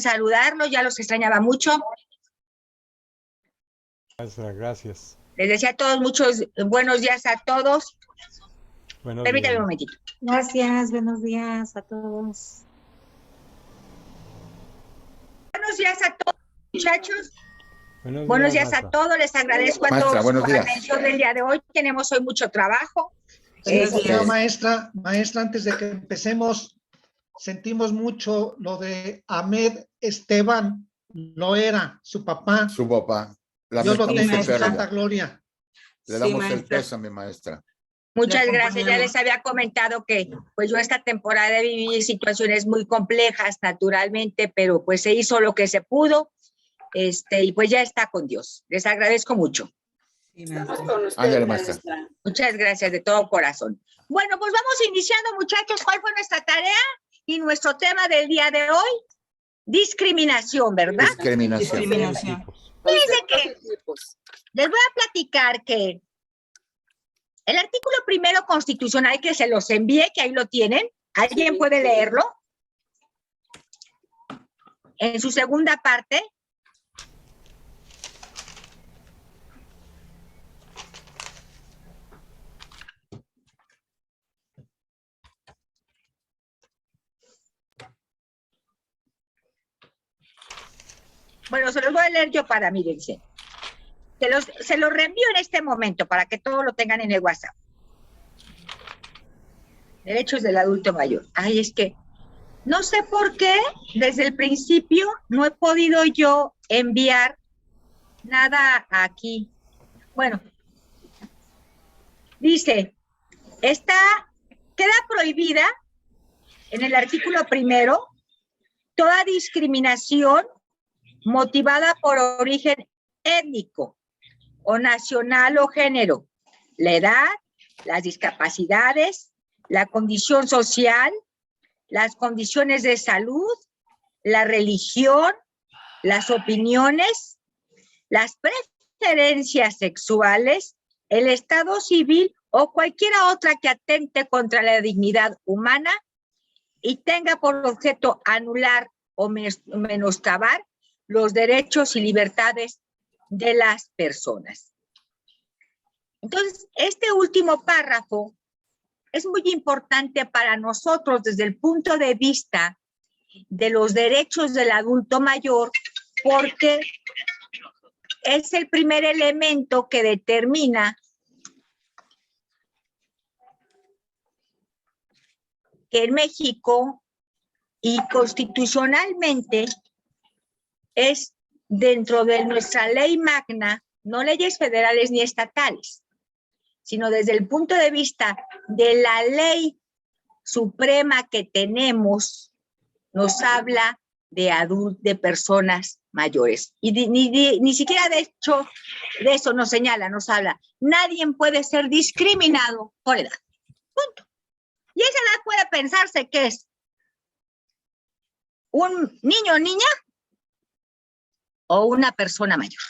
saludarlos, ya los extrañaba mucho. Gracias. Les decía a todos muchos buenos días a todos. Permítame un momentito. Gracias, buenos días a todos. Buenos días a todos, muchachos. Buenos días a todos, les agradezco a todos por la atención del día de hoy. Tenemos hoy mucho trabajo. Maestra, antes de que empecemos, sentimos mucho lo de Ahmed Esteban Loera, su papá. Su papá. Dios lo tenga en su santa gloria. Le damos el pésame, maestra. Muchas gracias. Ya les había comentado que pues yo esta temporada viví situaciones muy complejas, naturalmente, pero pues se hizo lo que se pudo. Y pues ya está con Dios. Les agradezco mucho. Ándale, maestra. Muchas gracias de todo corazón. Bueno, pues vamos iniciando, muchachos. ¿Cuál fue nuestra tarea y nuestro tema del día de hoy? Discriminación, ¿verdad? Discriminación. Fíjense que les voy a platicar que el artículo 1 constitucional que se los envié, que ahí lo tienen, ¿alguien puede leerlo? En su segunda parte. Bueno, se los voy a leer yo para, mírense. Se los reenvío en este momento para que todos lo tengan en el WhatsApp. Derechos del adulto mayor. Ay, es que no sé por qué desde el principio no he podido yo enviar nada aquí. Bueno, dice, queda prohibida en el artículo 1 toda discriminación motivada por origen étnico o nacional o género, la edad, las discapacidades, la condición social, las condiciones de salud, la religión, las opiniones, las preferencias sexuales, el estado civil o cualquiera otra que atente contra la dignidad humana y tenga por objeto anular o menoscabar los derechos y libertades de las personas. Entonces, este último párrafo es muy importante para nosotros desde el punto de vista de los derechos del adulto mayor, porque es el primer elemento que determina que en México y constitucionalmente es dentro de nuestra ley magna, no leyes federales ni estatales, sino desde el punto de vista de la ley suprema que tenemos, nos habla de personas mayores. Y ni siquiera de hecho de eso nos señala, nos habla. Nadie puede ser discriminado por edad. Punto. Y esa edad puede pensarse que es un niño o niña o una persona mayor.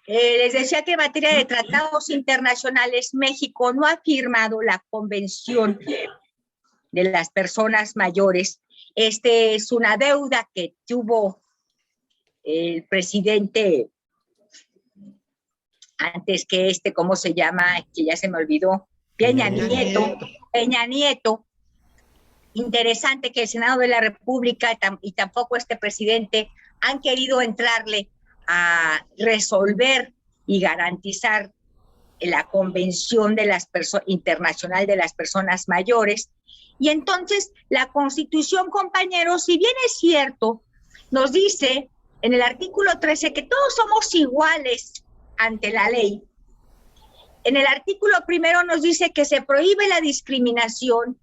Les decía que en materia de tratados internacionales, México no ha firmado la Convención de las Personas Mayores. Es una deuda que tuvo el presidente antes que ¿cómo se llama? Que ya se me olvidó. Peña Nieto. Interesante que el Senado de la República y tampoco este presidente han querido entrarle a resolver y garantizar la Convención de Internacional de las Personas Mayores. Y entonces la Constitución, compañeros, si bien es cierto, nos dice en el artículo 13 que todos somos iguales ante la ley. En el artículo 1 nos dice que se prohíbe la discriminación.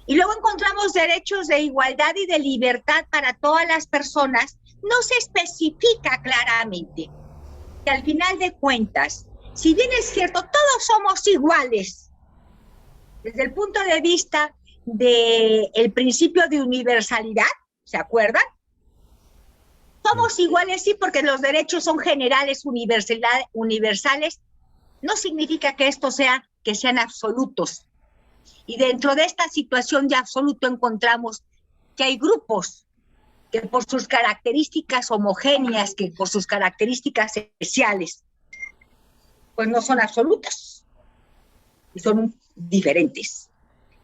Y luego encontramos derechos de igualdad y de libertad para todas las personas. No se especifica claramente que al final de cuentas, si bien es cierto, todos somos iguales, desde el punto de vista del principio de universalidad, ¿se acuerdan? Somos iguales, sí, porque los derechos son generales, universales. No significa que que sean absolutos. Y dentro de esta situación de absoluto encontramos que hay grupos que por sus características homogéneas, que por sus características especiales, pues no son absolutas y son diferentes.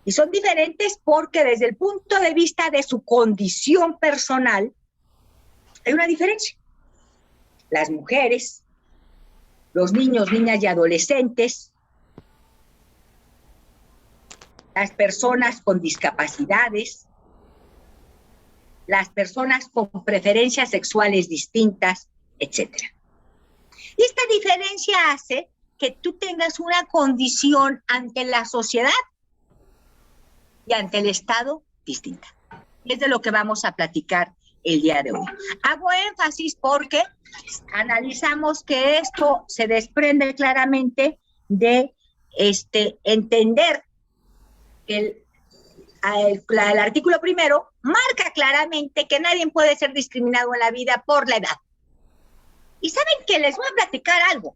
Y son diferentes porque desde el punto de vista de su condición personal hay una diferencia. Las mujeres, los niños, niñas y adolescentes, las personas con discapacidades, las personas con preferencias sexuales distintas, etc. Y esta diferencia hace que tú tengas una condición ante la sociedad y ante el Estado distinta. Es de lo que vamos a platicar el día de hoy. Hago énfasis porque analizamos que esto se desprende claramente de entender que el artículo primero marca claramente que nadie puede ser discriminado en la vida por la edad. Y saben que les voy a platicar algo.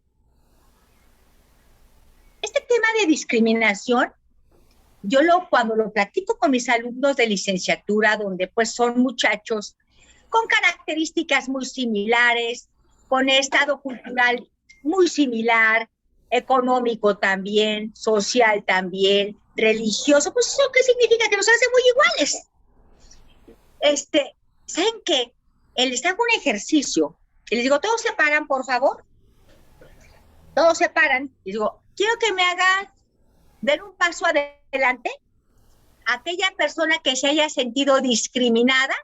Este tema de discriminación, cuando lo platico con mis alumnos de licenciatura, donde pues son muchachos con características muy similares, con estado cultural muy similar, económico también, social también, religioso, pues ¿eso qué significa? Que nos hace muy iguales. ¿Saben qué? Les hago un ejercicio y les digo, todos se paran, por favor. Todos se paran y digo, quiero que me hagan, den un paso adelante aquella persona que se haya sentido discriminada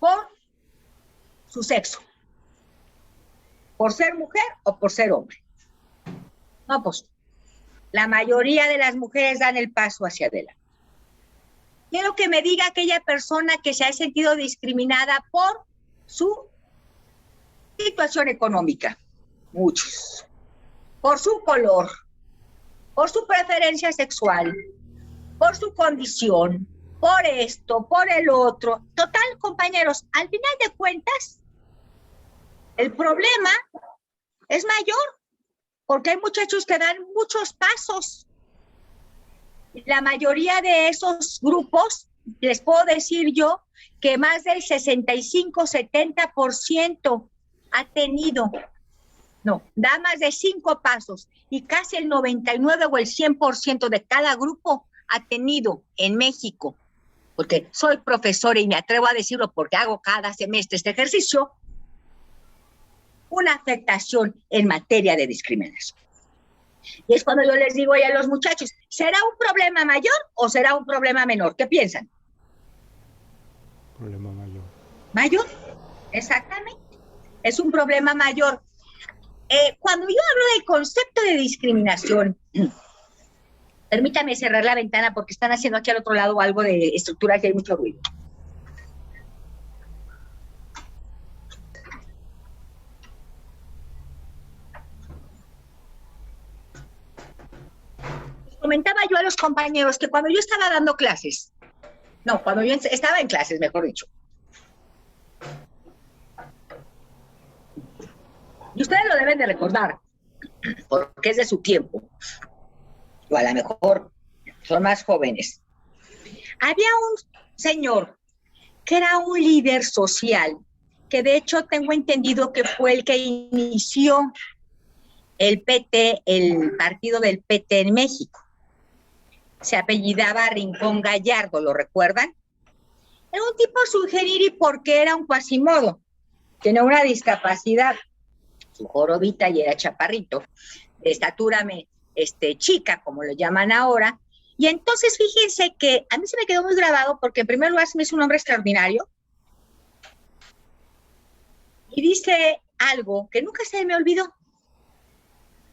por su sexo, por ser mujer o por ser hombre. No, pues la mayoría de las mujeres dan el paso hacia adelante. Quiero que me diga aquella persona que se ha sentido discriminada por su situación económica. Muchos. Por su color, por su preferencia sexual, por su condición, por esto, por el otro. Total, compañeros, al final de cuentas, el problema es mayor, porque hay muchachos que dan muchos pasos. La mayoría de esos grupos, les puedo decir yo, que más del 65-70% ha tenido, da más de 5 pasos, y casi el 99 o el 100% de cada grupo ha tenido en México, porque soy profesora y me atrevo a decirlo porque hago cada semestre este ejercicio, una afectación en materia de discriminación. Y es cuando yo les digo a los muchachos, ¿será un problema mayor o será un problema menor? ¿Qué piensan? Problema mayor. ¿Mayor? Exactamente. Es un problema mayor. Cuando yo hablo del concepto de discriminación, permítame cerrar la ventana porque están haciendo aquí al otro lado algo de estructura que hay mucho ruido. Comentaba yo a los compañeros que cuando yo estaba dando clases, cuando yo estaba en clases, mejor dicho, y ustedes lo deben de recordar, porque es de su tiempo, o a lo mejor son más jóvenes. Había un señor que era un líder social, que de hecho tengo entendido que fue el que inició el PT, el partido del PT en México. Se apellidaba Rincón Gallardo, ¿lo recuerdan? Era un tipo sugeriri porque era un Quasimodo, tenía una discapacidad, su jorobita, y era chaparrito, de estatura chica, como lo llaman ahora. Y entonces fíjense que a mí se me quedó muy grabado porque en primer lugar se me hizo un hombre extraordinario y dice algo que nunca se me olvidó.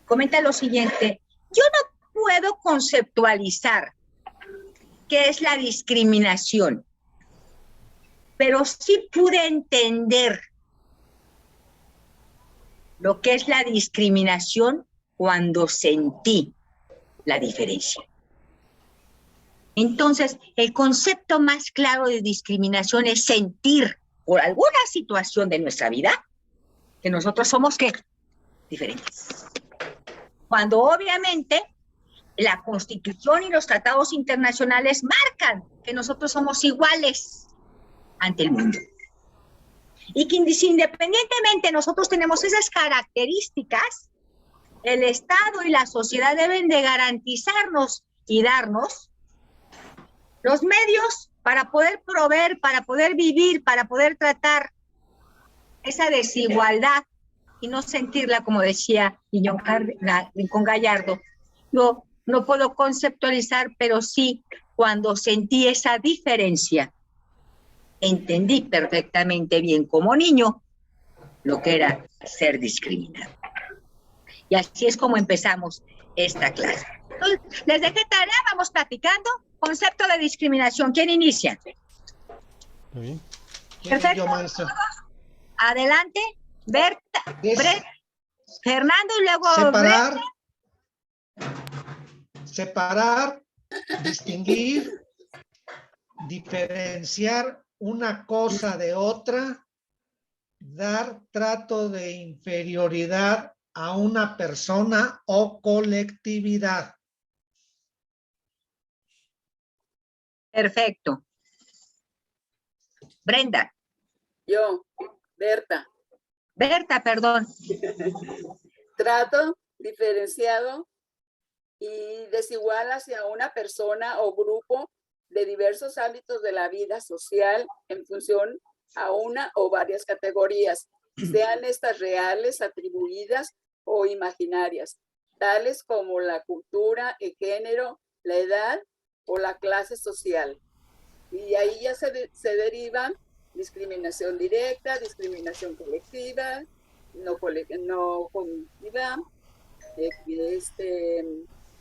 Comenta lo siguiente: yo no puedo conceptualizar qué es la discriminación, pero sí pude entender lo que es la discriminación cuando sentí la diferencia. Entonces, el concepto más claro de discriminación es sentir por alguna situación de nuestra vida que nosotros somos, ¿qué? Diferentes. Cuando obviamente La Constitución y los tratados internacionales marcan que nosotros somos iguales ante el mundo. Y que independientemente nosotros tenemos esas características, el Estado y la sociedad deben de garantizarnos y darnos los medios para poder proveer, para poder vivir, para poder tratar esa desigualdad y no sentirla, como decía Lincoln Gallardo. Yo no puedo conceptualizar, pero sí, cuando sentí esa diferencia, entendí perfectamente bien como niño lo que era ser discriminado. Y así es como empezamos esta clase. Entonces, les dejé tarea, vamos platicando. Concepto de discriminación. ¿Quién inicia? ¿Sí? Perfecto. Yo, maestra. Adelante. Berta, Fernando y luego separar, distinguir, diferenciar una cosa de otra, dar trato de inferioridad a una persona o colectividad. Perfecto. Brenda. Yo, Berta. Berta, perdón. Trato diferenciado y desigual hacia una persona o grupo de diversos ámbitos de la vida social en función a una o varias categorías, sean estas reales, atribuidas o imaginarias, tales como la cultura, el género, la edad o la clase social. Y ahí ya se derivan discriminación directa, discriminación colectiva, no colectiva.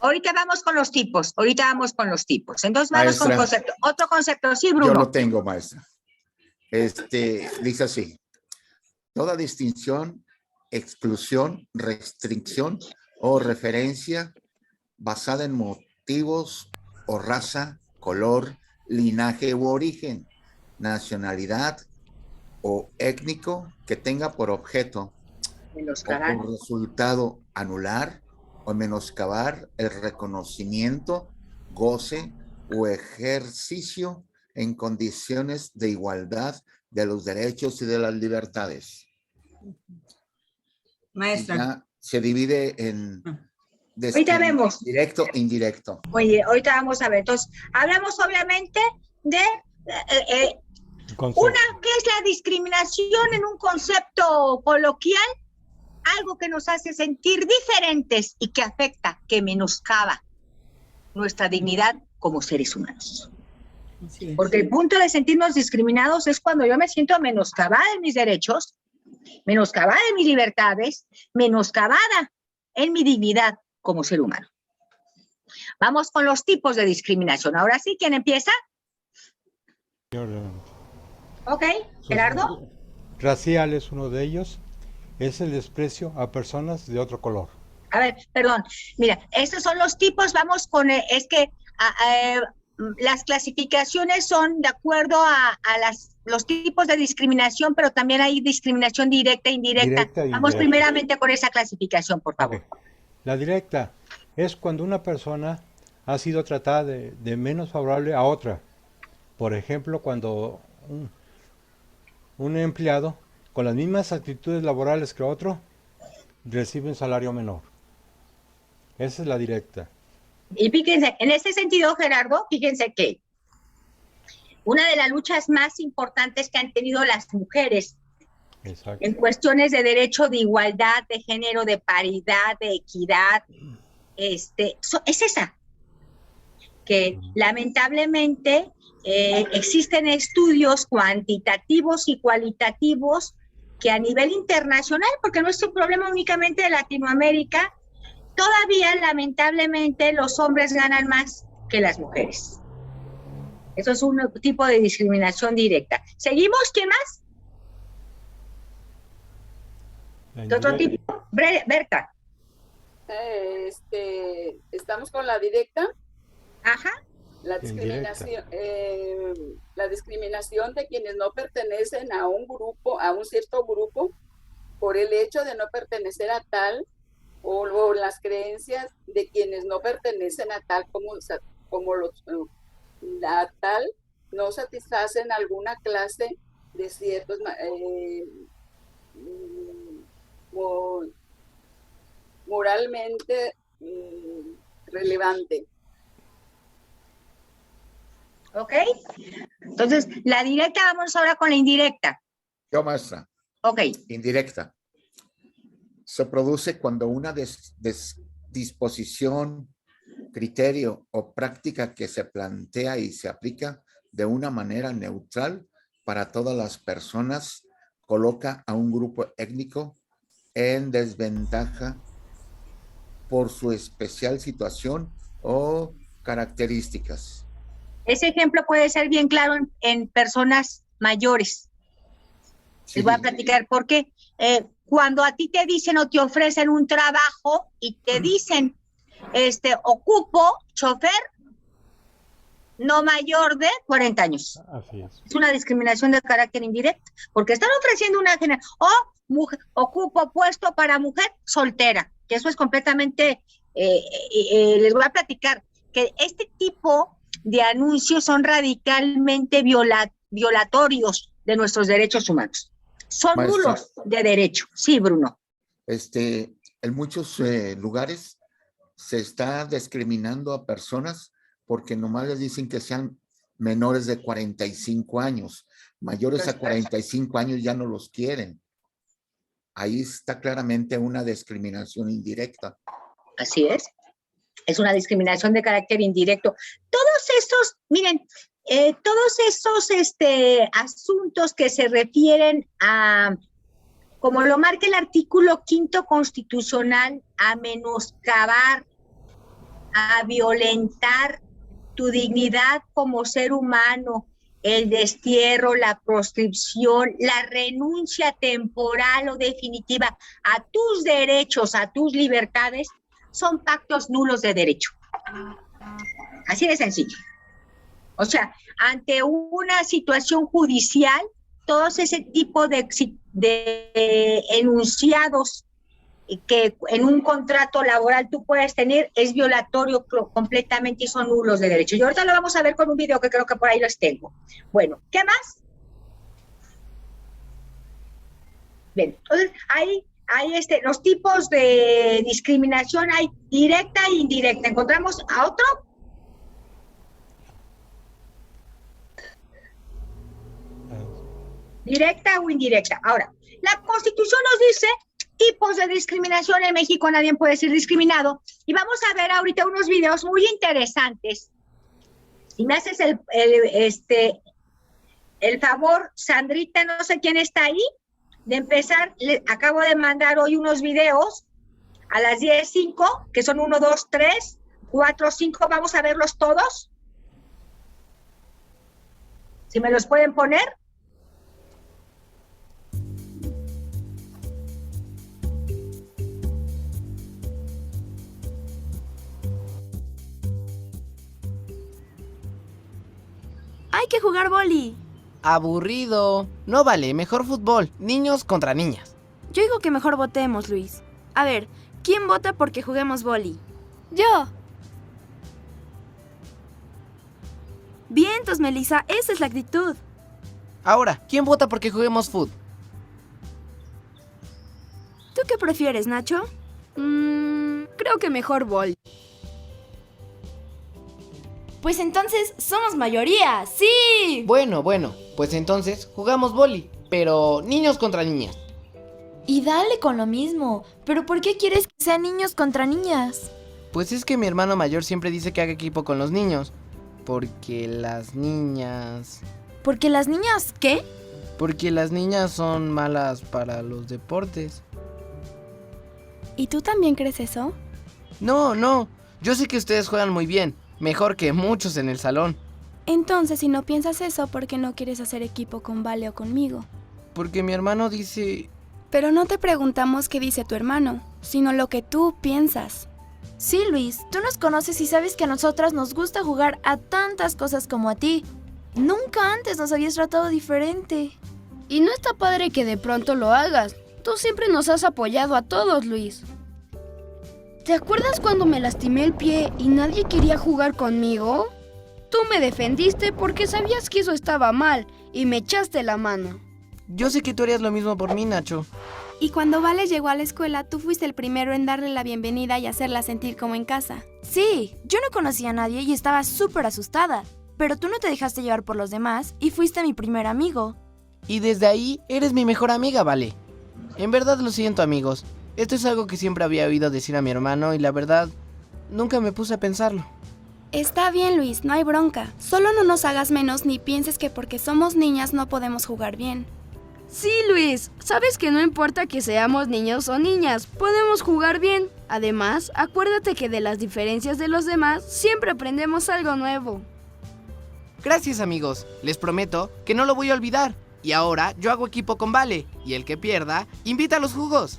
Ahorita vamos con los tipos, Entonces vamos Maestra, con concepto. Otro concepto, sí, Bruno. Yo lo tengo, maestra. Dice así: toda distinción, exclusión, restricción o referencia basada en motivos o raza, color, linaje u origen, nacionalidad o étnico que tenga por objeto o por resultado anular o menoscabar el reconocimiento, goce o ejercicio en condiciones de igualdad de los derechos y de las libertades. Maestra. Ya se divide en ahorita vemos. Directo e indirecto. Oye, ahorita vamos a ver. Entonces, hablamos obviamente de una que es la discriminación en un concepto coloquial, algo que nos hace sentir diferentes y que afecta, que menoscaba nuestra dignidad como seres humanos. Porque el punto de sentirnos discriminados es cuando yo me siento menoscabada en mis derechos, menoscabada en mis libertades, menoscabada en mi dignidad como ser humano. Vamos con los tipos de discriminación. Ahora sí, ¿quién empieza? Ok, Gerardo. Racial es uno de ellos. Es el desprecio a personas de otro color. A ver, perdón. Mira, estos son los tipos. Vamos con, es que las clasificaciones son de acuerdo a los tipos de discriminación, pero también hay discriminación directa e indirecta. Vamos primeramente con esa clasificación, por favor. Okay. La directa es cuando una persona ha sido tratada de menos favorable a otra. Por ejemplo, cuando un empleado con las mismas actitudes laborales que otro recibe un salario menor. Esa es la directa. Y fíjense, en ese sentido, Gerardo, fíjense que una de las luchas más importantes que han tenido las mujeres en cuestiones de derecho, de igualdad, de género, de paridad, de equidad, es esa, que lamentablemente existen estudios cuantitativos y cualitativos que a nivel internacional, porque no es un problema únicamente de Latinoamérica, todavía lamentablemente los hombres ganan más que las mujeres. Eso es un tipo de discriminación directa. ¿Seguimos? ¿Quién más? ¿Qué otro tipo? Berta. Estamos con la directa. Ajá. La discriminación de quienes no pertenecen a un grupo, a un cierto grupo, por el hecho de no pertenecer a tal o las creencias de quienes no pertenecen a tal como a tal, no satisfacen alguna clase de ciertos moralmente relevante. ¿Ok? Entonces, la directa, vamos ahora con la indirecta. Yo, maestra. Ok. Indirecta. Se produce cuando una disposición, criterio o práctica que se plantea y se aplica de una manera neutral para todas las personas coloca a un grupo étnico en desventaja por su especial situación o características. Ese ejemplo puede ser bien claro en personas mayores. Sí. Les voy a platicar por qué. Cuando a ti te dicen o te ofrecen un trabajo y te dicen, ocupo chofer no mayor de 40 años. Así es. Es una discriminación de carácter indirecto, porque están ofreciendo una ocupo puesto para mujer soltera, que eso es completamente, les voy a platicar, que este tipo de anuncios son radicalmente violatorios de nuestros derechos humanos. Son Maestra, nulos de derecho. Sí, Bruno. En muchos lugares se está discriminando a personas porque nomás les dicen que sean menores de 45 años. Mayores a 45 años ya no los quieren. Ahí está claramente una discriminación indirecta. Así es. Es una discriminación de carácter indirecto. Todos estos, miren, todos esos asuntos que se refieren a, como lo marca el artículo 5º constitucional, a menoscabar, a violentar tu dignidad como ser humano, el destierro, la proscripción, la renuncia temporal o definitiva a tus derechos, a tus libertades, son pactos nulos de derecho. Así de sencillo. O sea, ante una situación judicial, todos ese tipo de enunciados que en un contrato laboral tú puedes tener es violatorio completamente y son nulos de derecho. Y ahorita lo vamos a ver con un video que creo que por ahí los tengo. Bueno, ¿qué más? Bien, entonces hay los tipos de discriminación, hay directa e indirecta. ¿Encontramos a otro? Directa o indirecta. Ahora, la Constitución nos dice tipos de discriminación. En México nadie puede ser discriminado. Y vamos a ver ahorita unos videos muy interesantes. Si me haces el favor, Sandrita, no sé quién está ahí, de empezar, acabo de mandar hoy unos videos a las 10:05, que son 1, 2, 3, 4, 5, vamos a verlos todos. Si me los pueden poner. Hay que jugar vóley. Aburrido. No vale, mejor fútbol. Niños contra niñas. Yo digo que mejor votemos, Luis. A ver, ¿quién vota porque juguemos vóley? Yo. Vientos, Melissa, esa es la actitud. Ahora, ¿quién vota porque juguemos fútbol? ¿Tú qué prefieres, Nacho? Creo que mejor vóley. Pues entonces somos mayoría, ¡sí! Bueno, pues entonces jugamos vóley, pero niños contra niñas. Y dale con lo mismo, pero ¿por qué quieres que sean niños contra niñas? Pues es que mi hermano mayor siempre dice que haga equipo con los niños, porque las niñas... ¿Porque las niñas qué? Porque las niñas son malas para los deportes. ¿Y tú también crees eso? No, yo sé que ustedes juegan muy bien. Mejor que muchos en el salón. Entonces, si no piensas eso, ¿por qué no quieres hacer equipo con Vale o conmigo? Porque mi hermano dice... Pero no te preguntamos qué dice tu hermano, sino lo que tú piensas. Sí, Luis, tú nos conoces y sabes que a nosotras nos gusta jugar a tantas cosas como a ti. Nunca antes nos habías tratado diferente. Y no está padre que de pronto lo hagas. Tú siempre nos has apoyado a todos, Luis. ¿Te acuerdas cuando me lastimé el pie y nadie quería jugar conmigo? Tú me defendiste porque sabías que eso estaba mal y me echaste la mano. Yo sé que tú harías lo mismo por mí, Nacho. Y cuando Vale llegó a la escuela, tú fuiste el primero en darle la bienvenida y hacerla sentir como en casa. Sí, yo no conocía a nadie y estaba súper asustada. Pero tú no te dejaste llevar por los demás y fuiste mi primer amigo. Y desde ahí eres mi mejor amiga, Vale. En verdad lo siento, amigos. Esto es algo que siempre había oído decir a mi hermano y la verdad, nunca me puse a pensarlo. Está bien, Luis, no hay bronca. Solo no nos hagas menos ni pienses que porque somos niñas no podemos jugar bien. Sí, Luis, sabes que no importa que seamos niños o niñas, podemos jugar bien. Además, acuérdate que de las diferencias de los demás siempre aprendemos algo nuevo. Gracias, amigos. Les prometo que no lo voy a olvidar. Y ahora yo hago equipo con Vale. Y el que pierda, invita a los jugos.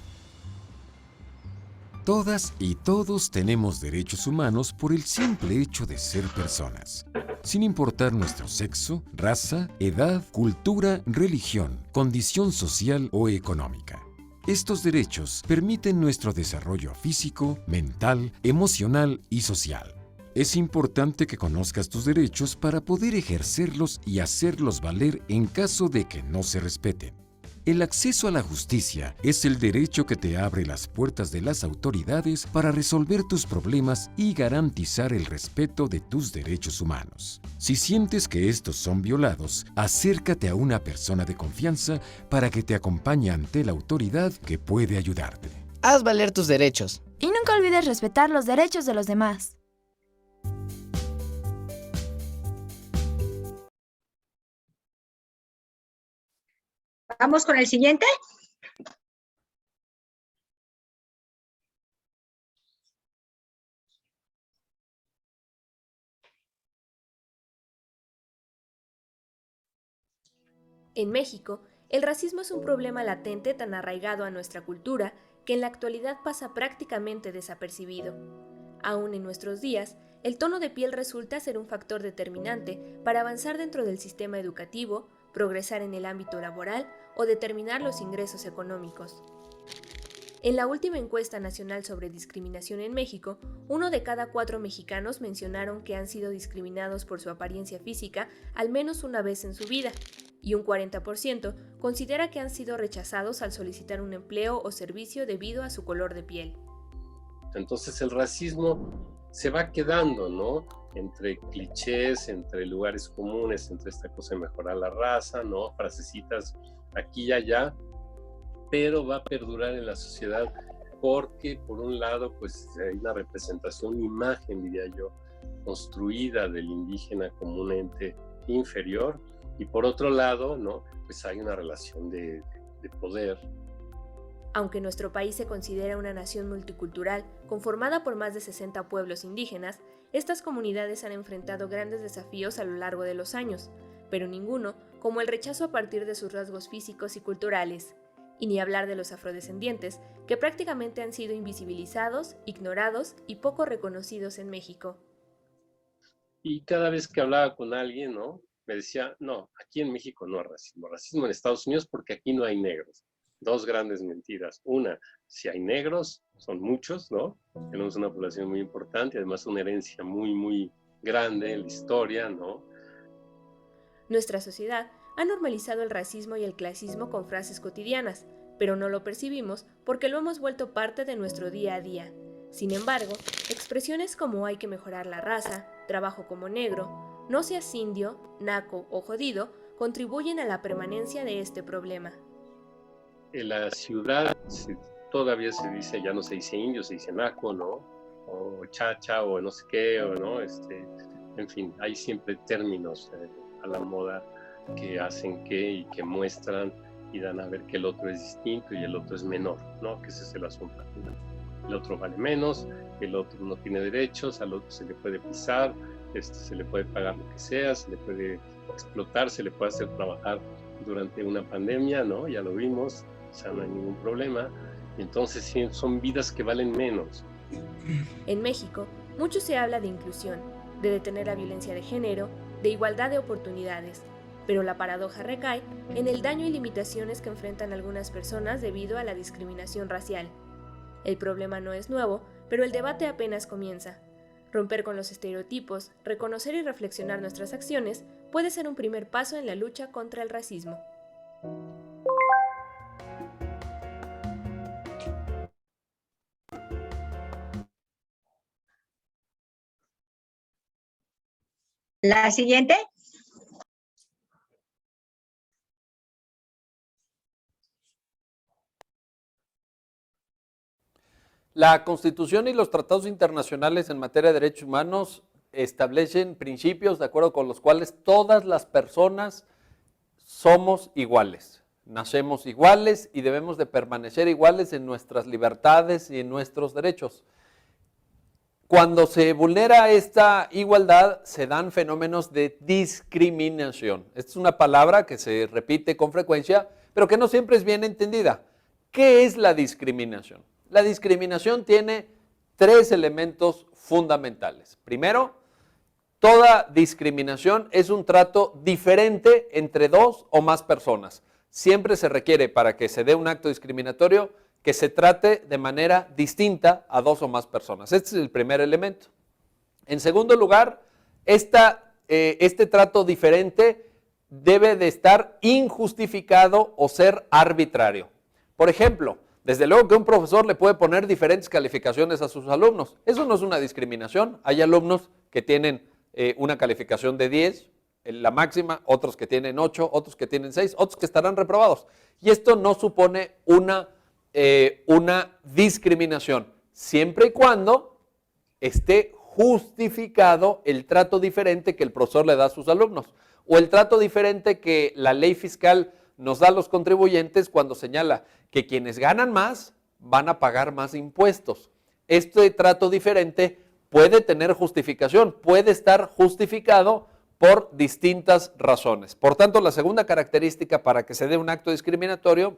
Todas y todos tenemos derechos humanos por el simple hecho de ser personas, sin importar nuestro sexo, raza, edad, cultura, religión, condición social o económica. Estos derechos permiten nuestro desarrollo físico, mental, emocional y social. Es importante que conozcas tus derechos para poder ejercerlos y hacerlos valer en caso de que no se respeten. El acceso a la justicia es el derecho que te abre las puertas de las autoridades para resolver tus problemas y garantizar el respeto de tus derechos humanos. Si sientes que estos son violados, acércate a una persona de confianza para que te acompañe ante la autoridad que puede ayudarte. Haz valer tus derechos. Y nunca olvides respetar los derechos de los demás. Vamos con el siguiente. En México, el racismo es un problema latente tan arraigado a nuestra cultura que en la actualidad pasa prácticamente desapercibido. Aún en nuestros días, el tono de piel resulta ser un factor determinante para avanzar dentro del sistema educativo, progresar en el ámbito laboral o determinar los ingresos económicos. En la última encuesta nacional sobre discriminación en México, 1 de cada 4 mexicanos mencionaron que han sido discriminados por su apariencia física al menos una vez en su vida, y un 40% considera que han sido rechazados al solicitar un empleo o servicio debido a su color de piel. Entonces el racismo se va quedando, ¿no? Entre clichés, entre lugares comunes, entre esta cosa de mejorar la raza, ¿no? Frasecitas aquí y allá, pero va a perdurar en la sociedad porque, por un lado, pues hay una representación, una imagen, diría yo, construida del indígena como un ente inferior, y por otro lado, ¿no? Pues hay una relación de poder. Aunque nuestro país se considera una nación multicultural, conformada por más de 60 pueblos indígenas, estas comunidades han enfrentado grandes desafíos a lo largo de los años, pero ninguno como el rechazo a partir de sus rasgos físicos y culturales, y ni hablar de los afrodescendientes, que prácticamente han sido invisibilizados, ignorados y poco reconocidos en México. Y cada vez que hablaba con alguien, ¿no? Me decía, no, aquí en México no hay racismo, racismo en Estados Unidos porque aquí no hay negros. Dos grandes mentiras. Una, si hay negros, son muchos, ¿no? Tenemos una población muy importante, además una herencia muy, muy grande en la historia, ¿no? Nuestra sociedad ha normalizado el racismo y el clasismo con frases cotidianas, pero no lo percibimos porque lo hemos vuelto parte de nuestro día a día. Sin embargo, expresiones como hay que mejorar la raza, trabajo como negro, no seas indio, naco o jodido, contribuyen a la permanencia de este problema. En la ciudad todavía se dice, ya no se dice indio, se dice naco, ¿no? O chacha, o no sé qué, o no, en fin, hay siempre términos a la moda que hacen y que muestran y dan a ver que el otro es distinto y el otro es menor, ¿no? Que ese es el asunto. El otro vale menos, el otro no tiene derechos, al otro se le puede pisar, se le puede pagar lo que sea, se le puede explotar, se le puede hacer trabajar durante una pandemia, ¿no? Ya lo vimos, o sea, no hay ningún problema. Entonces sí, son vidas que valen menos. En México, mucho se habla de inclusión, de detener la violencia de género, de igualdad de oportunidades, pero la paradoja recae en el daño y limitaciones que enfrentan algunas personas debido a la discriminación racial. El problema no es nuevo, pero el debate apenas comienza. Romper con los estereotipos, reconocer y reflexionar nuestras acciones puede ser un primer paso en la lucha contra el racismo. La siguiente. La Constitución y los tratados internacionales en materia de derechos humanos establecen principios de acuerdo con los cuales todas las personas somos iguales, nacemos iguales y debemos de permanecer iguales en nuestras libertades y en nuestros derechos. Cuando se vulnera esta igualdad, se dan fenómenos de discriminación. Esta es una palabra que se repite con frecuencia, pero que no siempre es bien entendida. ¿Qué es la discriminación? La discriminación tiene tres elementos fundamentales. Primero, toda discriminación es un trato diferente entre dos o más personas. Siempre se requiere, para que se dé un acto discriminatorio, que se trate de manera distinta a dos o más personas. Este es el primer elemento. En segundo lugar, este trato diferente debe de estar injustificado o ser arbitrario. Por ejemplo, desde luego que un profesor le puede poner diferentes calificaciones a sus alumnos. Eso no es una discriminación. Hay alumnos que tienen una calificación de 10, la máxima, otros que tienen 8, otros que tienen 6, otros que estarán reprobados. Y esto no supone una discriminación, siempre y cuando esté justificado el trato diferente que el profesor le da a sus alumnos, o el trato diferente que la ley fiscal nos da a los contribuyentes cuando señala que quienes ganan más van a pagar más impuestos. Este trato diferente puede tener justificación, puede estar justificado por distintas razones. Por tanto, la segunda característica para que se dé un acto discriminatorio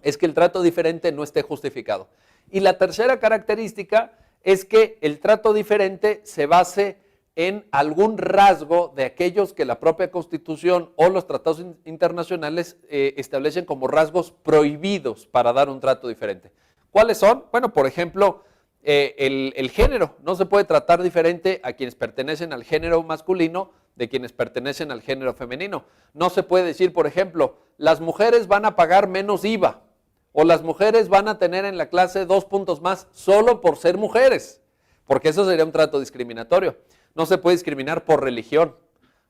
es que el trato diferente no esté justificado. Y la tercera característica es que el trato diferente se base en algún rasgo de aquellos que la propia Constitución o los tratados internacionales establecen como rasgos prohibidos para dar un trato diferente. ¿Cuáles son? Bueno, por ejemplo, el género. No se puede tratar diferente a quienes pertenecen al género masculino de quienes pertenecen al género femenino. No se puede decir, por ejemplo, las mujeres van a pagar menos IVA o las mujeres van a tener en la clase 2 puntos más solo por ser mujeres, porque eso sería un trato discriminatorio. No se puede discriminar por religión.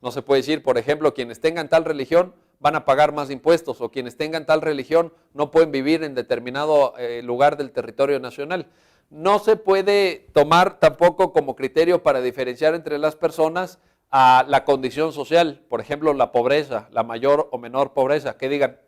No se puede decir, por ejemplo, quienes tengan tal religión van a pagar más impuestos o quienes tengan tal religión no pueden vivir en determinado lugar del territorio nacional. No se puede tomar tampoco como criterio para diferenciar entre las personas a la condición social, por ejemplo, la pobreza, la mayor o menor pobreza, que digan,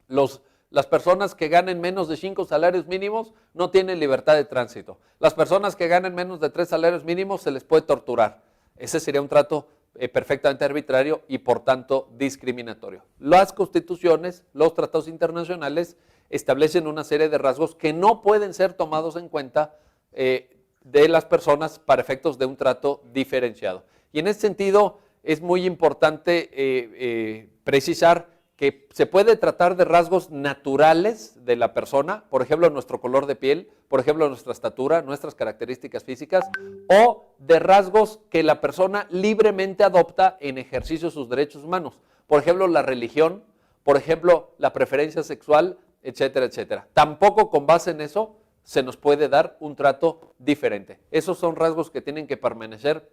las personas que ganen menos de 5 salarios mínimos no tienen libertad de tránsito. Las personas que ganen menos de 3 salarios mínimos se les puede torturar. Ese sería un trato perfectamente arbitrario y por tanto discriminatorio. Las constituciones, los tratados internacionales establecen una serie de rasgos que no pueden ser tomados en cuenta de las personas para efectos de un trato diferenciado. Y en ese sentido es muy importante precisar que se puede tratar de rasgos naturales de la persona, por ejemplo, nuestro color de piel, por ejemplo, nuestra estatura, nuestras características físicas, o de rasgos que la persona libremente adopta en ejercicio de sus derechos humanos. Por ejemplo, la religión, por ejemplo, la preferencia sexual, etcétera, etcétera. Tampoco con base en eso se nos puede dar un trato diferente. Esos son rasgos que tienen que permanecer,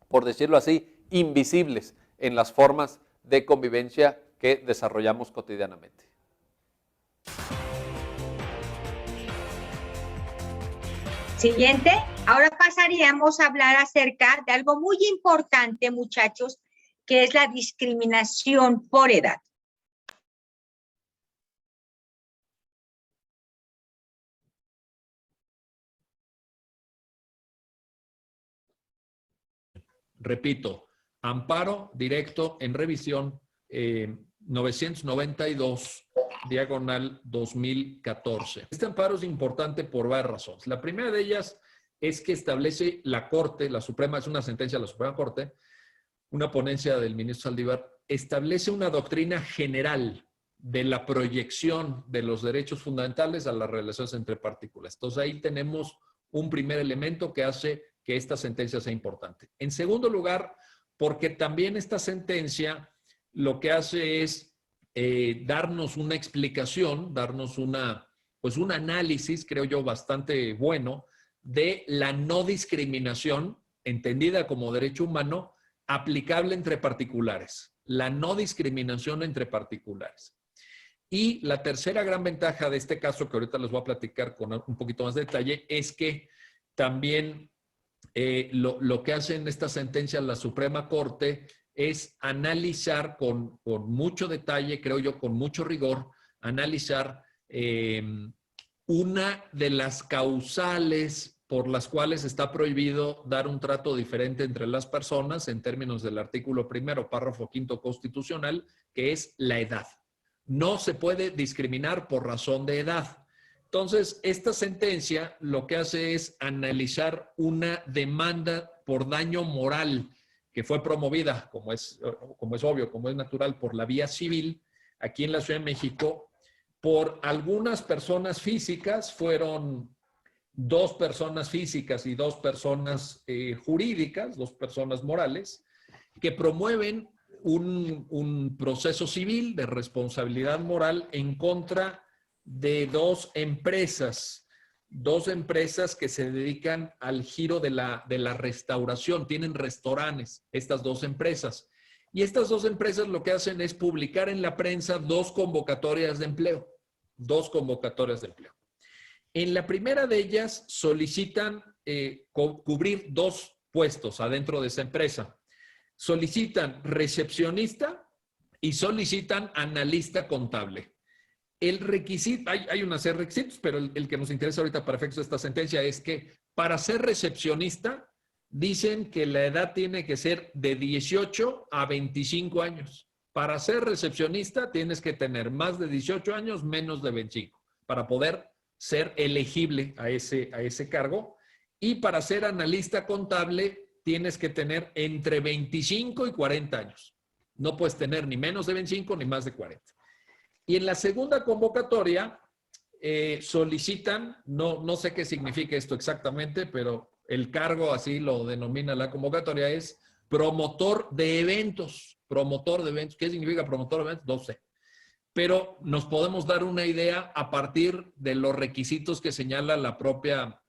por decirlo así, invisibles en las formas de convivencia que desarrollamos cotidianamente. Siguiente. Ahora pasaríamos a hablar acerca de algo muy importante, muchachos, que es la discriminación por edad. Repito, amparo directo en revisión 992, diagonal 2014. Este amparo es importante por varias razones. La primera de ellas es que establece la Corte, la Suprema, es una sentencia de la Suprema Corte, una ponencia del ministro Saldívar, establece una doctrina general de la proyección de los derechos fundamentales a las relaciones entre partículas. Entonces ahí tenemos un primer elemento que hace que esta sentencia sea importante. En segundo lugar, porque también esta sentencia lo que hace es darnos una explicación, darnos un análisis, creo yo, bastante bueno de la no discriminación, entendida como derecho humano, aplicable entre particulares. La no discriminación entre particulares. Y la tercera gran ventaja de este caso, que ahorita les voy a platicar con un poquito más de detalle, es que también lo que hace en esta sentencia la Suprema Corte es analizar con mucho detalle, creo yo, con mucho rigor, analizar una de las causales por las cuales está prohibido dar un trato diferente entre las personas en términos del artículo 1, párrafo 5 constitucional, que es la edad. No se puede discriminar por razón de edad. Entonces, esta sentencia lo que hace es analizar una demanda por daño moral que fue promovida, como es obvio, como es natural, por la vía civil, aquí en la Ciudad de México, por algunas personas físicas. Fueron 2 personas físicas y 2 personas jurídicas, 2 personas morales, que promueven un proceso civil de responsabilidad moral en contra de 2 empresas. 2 empresas que se dedican al giro de la restauración, tienen restaurantes, estas 2 empresas. Y estas 2 empresas lo que hacen es publicar en la prensa 2 convocatorias de empleo. 2 convocatorias de empleo. En la primera de ellas solicitan cubrir 2 puestos adentro de esa empresa. Solicitan recepcionista y solicitan analista contable. El requisito, hay una serie de requisitos, pero el que nos interesa ahorita para efectos de esta sentencia es que para ser recepcionista dicen que la edad tiene que ser de 18 a 25 años. Para ser recepcionista tienes que tener más de 18 años, menos de 25, para poder ser elegible a ese cargo. Y para ser analista contable tienes que tener entre 25 y 40 años. No puedes tener ni menos de 25 ni más de 40. Y en la segunda convocatoria solicitan, no sé qué significa esto exactamente, pero el cargo, así lo denomina la convocatoria, es promotor de eventos. Promotor de eventos. ¿Qué significa promotor de eventos? No sé. Pero nos podemos dar una idea a partir de los requisitos que señala la propia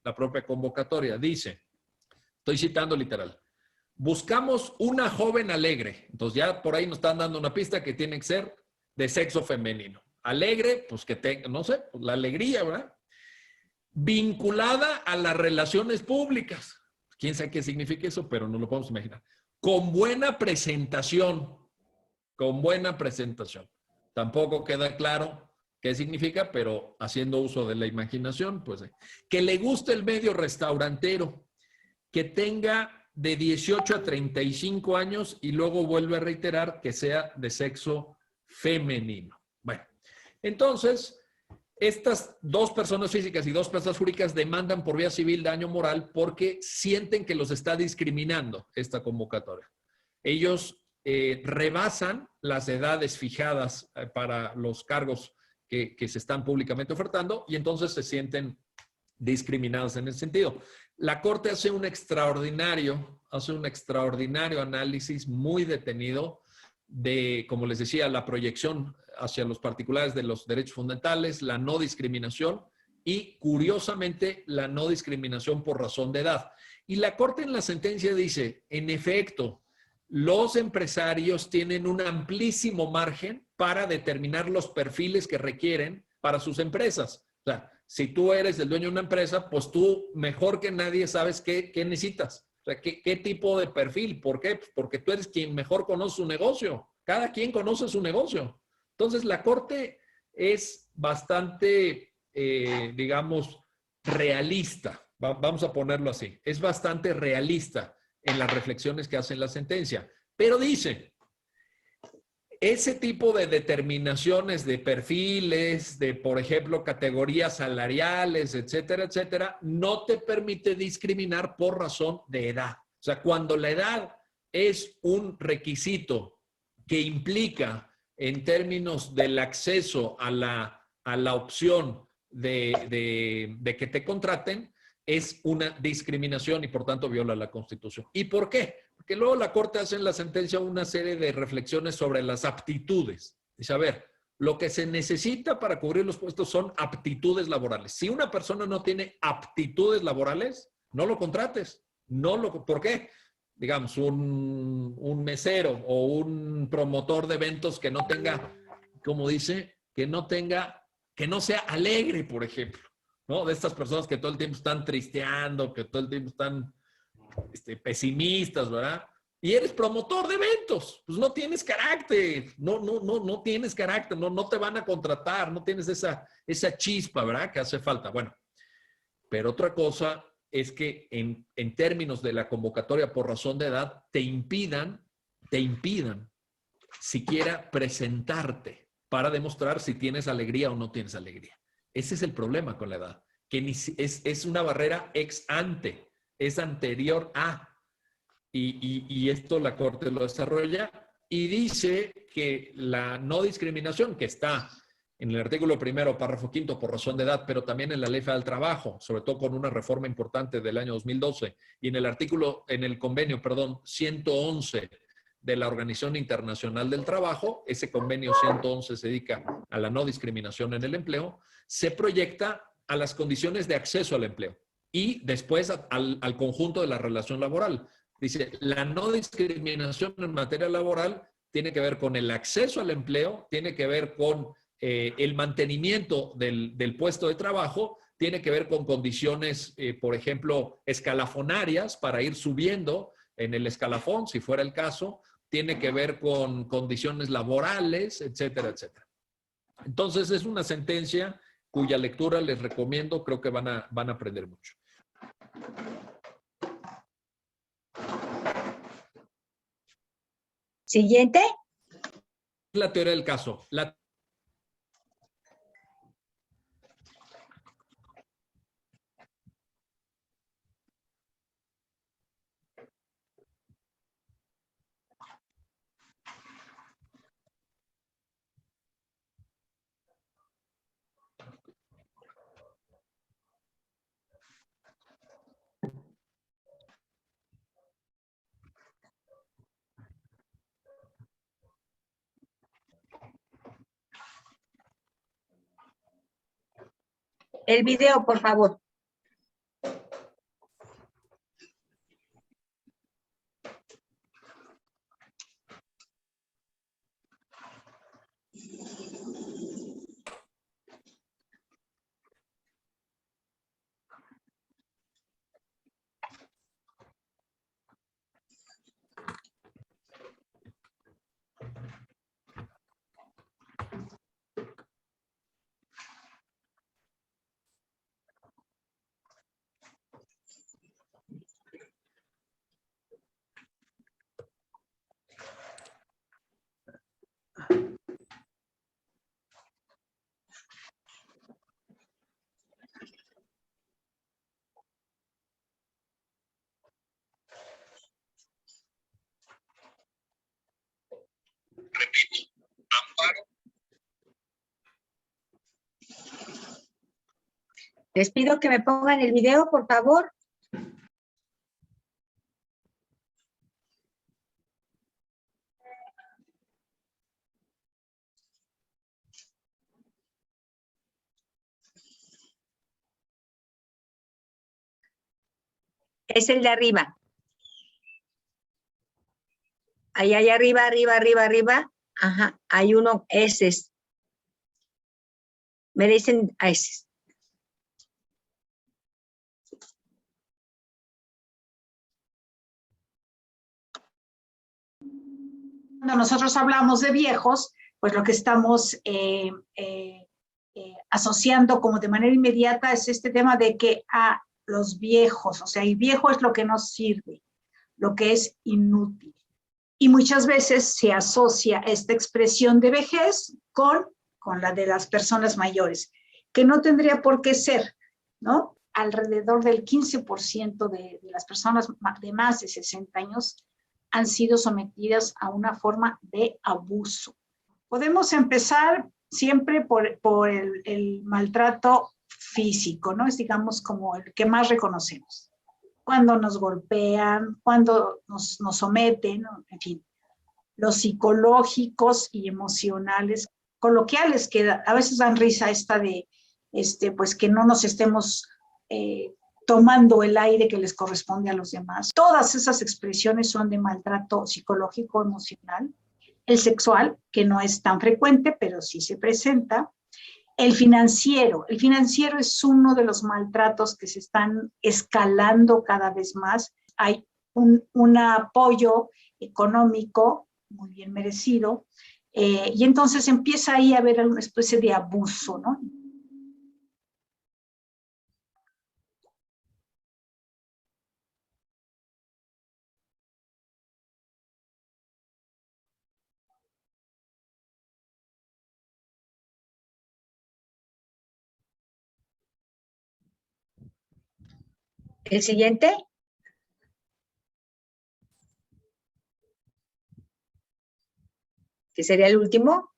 convocatoria. Dice, estoy citando literal, buscamos una joven alegre. Entonces ya por ahí nos están dando una pista que tiene que ser de sexo femenino. Alegre, pues que tenga, no sé, pues la alegría, ¿verdad? Vinculada a las relaciones públicas. Quién sabe qué significa eso, pero no lo podemos imaginar. Con buena presentación. Con buena presentación. Tampoco queda claro qué significa, pero haciendo uso de la imaginación, pues que le guste el medio restaurantero, que tenga de 18 a 35 años y luego vuelve a reiterar que sea de sexo femenino. Bueno, entonces, estas 2 personas físicas y 2 personas jurídicas demandan por vía civil daño moral porque sienten que los está discriminando esta convocatoria. Ellos rebasan las edades fijadas para los cargos que se están públicamente ofertando y entonces se sienten discriminados en ese sentido. La Corte hace un extraordinario análisis muy detenido de, como les decía, la proyección hacia los particulares de los derechos fundamentales, la no discriminación y, curiosamente, la no discriminación por razón de edad. Y la Corte en la sentencia dice, en efecto, los empresarios tienen un amplísimo margen para determinar los perfiles que requieren para sus empresas. O sea, si tú eres el dueño de una empresa, pues tú mejor que nadie sabes qué necesitas. O sea, ¿qué tipo de perfil? ¿Por qué? Pues porque tú eres quien mejor conoce su negocio. Cada quien conoce su negocio. Entonces, la Corte es bastante, digamos, realista. Vamos a ponerlo así. Es bastante realista en las reflexiones que hace en la sentencia. Pero dice, ese tipo de determinaciones de perfiles, de, por ejemplo, categorías salariales, etcétera, etcétera, no te permite discriminar por razón de edad. O sea, cuando la edad es un requisito que implica, en términos del acceso a la opción de que te contraten, es una discriminación y por tanto viola la Constitución. ¿Y por qué? Porque luego la Corte hace en la sentencia una serie de reflexiones sobre las aptitudes. Dice, a ver, lo que se necesita para cubrir los puestos son aptitudes laborales. Si una persona no tiene aptitudes laborales, no lo contrates. ¿Por qué? Digamos, un mesero o un promotor de eventos que no tenga, como dice, que no sea alegre, por ejemplo, ¿no? De estas personas que todo el tiempo están tristeando, que todo el tiempo están pesimistas, ¿verdad? Y eres promotor de eventos, pues no tienes carácter, no tienes carácter, no te van a contratar, no tienes esa chispa, ¿verdad? Que hace falta. Bueno, pero otra cosa es que en términos de la convocatoria por razón de edad, te impidan siquiera presentarte para demostrar si tienes alegría o no tienes alegría. Ese es el problema con la edad, que es una barrera ex ante, es anterior a. Y esto la Corte lo desarrolla y dice que la no discriminación, que está en el artículo 1, párrafo 5, por razón de edad, pero también en la Ley Federal del Trabajo, sobre todo con una reforma importante del año 2012, y en el convenio 111 de la Organización Internacional del Trabajo, ese convenio 111 se dedica a la no discriminación en el empleo, se proyecta a las condiciones de acceso al empleo y después al conjunto de la relación laboral. Dice, la no discriminación en materia laboral tiene que ver con el acceso al empleo, tiene que ver con el mantenimiento del puesto de trabajo, tiene que ver con condiciones, por ejemplo, escalafonarias para ir subiendo en el escalafón, si fuera el caso, tiene que ver con condiciones laborales, etcétera, etcétera. Entonces, es una sentencia cuya lectura les recomiendo, creo que van a aprender mucho. Siguiente. La teoría del caso. El video, por favor. Les pido que me pongan el video, por favor. Es el de arriba. Ahí arriba, arriba. Ajá, hay uno, ese es. Me dicen a ese. Cuando nosotros hablamos de viejos, pues lo que estamos asociando como de manera inmediata es este tema de que a los viejos, o sea, y viejo es lo que no sirve, lo que es inútil. Y muchas veces se asocia esta expresión de vejez con la de las personas mayores, que no tendría por qué ser, ¿no? Alrededor del 15% de las personas de más de 60 años han sido sometidas a una forma de abuso. Podemos empezar siempre por el maltrato físico, ¿no? Es, digamos, como el que más reconocemos. Cuando nos golpean, cuando nos someten, ¿no? En fin, los psicológicos y emocionales, coloquiales, que a veces dan risa esta de, pues que no nos estemos tomando el aire que les corresponde a los demás. Todas esas expresiones son de maltrato psicológico, emocional. El sexual, que no es tan frecuente, pero sí se presenta. El financiero es uno de los maltratos que se están escalando cada vez más. Hay un apoyo económico muy bien merecido, y entonces empieza ahí a haber una especie de abuso, ¿no? El siguiente. Que sería el último.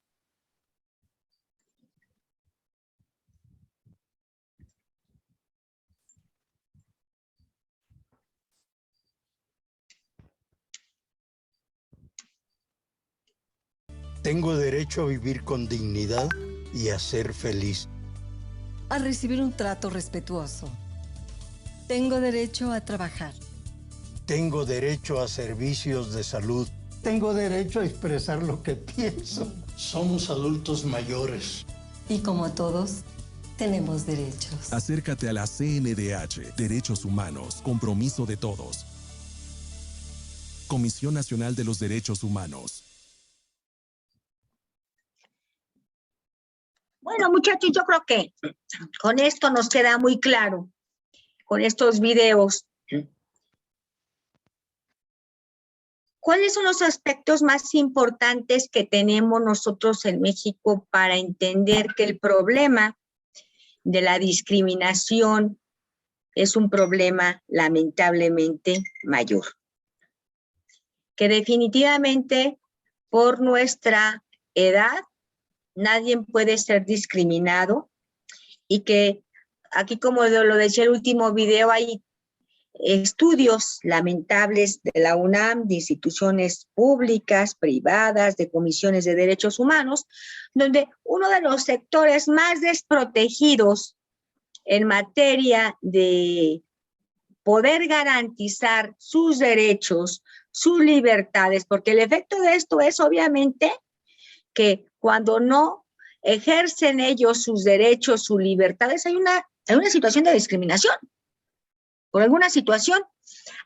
Tengo derecho a vivir con dignidad y a ser feliz. A recibir un trato respetuoso. Tengo derecho a trabajar. Tengo derecho a servicios de salud. Tengo derecho a expresar lo que pienso. Somos adultos mayores. Y como todos, tenemos derechos. Acércate a la CNDH, Derechos Humanos, compromiso de todos. Comisión Nacional de los Derechos Humanos. Bueno, muchachos, yo creo que con esto nos queda muy claro, con estos videos, ¿cuáles son los aspectos más importantes que tenemos nosotros en México para entender que el problema de la discriminación es un problema lamentablemente mayor? Que definitivamente por nuestra edad nadie puede ser discriminado y que aquí, como lo decía el último video, hay estudios lamentables de la UNAM, de instituciones públicas, privadas, de comisiones de derechos humanos, donde uno de los sectores más desprotegidos en materia de poder garantizar sus derechos, sus libertades, porque el efecto de esto es obviamente que cuando no ejercen ellos sus derechos, sus libertades, hay una situación de discriminación, por alguna situación.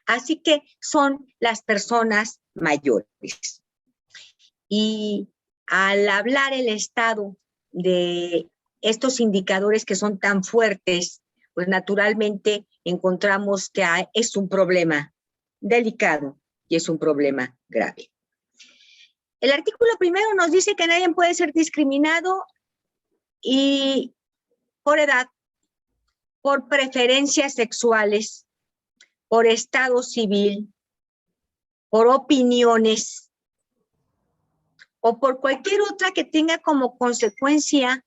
Así que son las personas mayores. Y al hablar el Estado de estos indicadores que son tan fuertes, pues naturalmente encontramos que es un problema delicado y es un problema grave. El artículo primero nos dice que nadie puede ser discriminado y por edad, por preferencias sexuales, por estado civil, por opiniones o por cualquier otra que tenga como consecuencia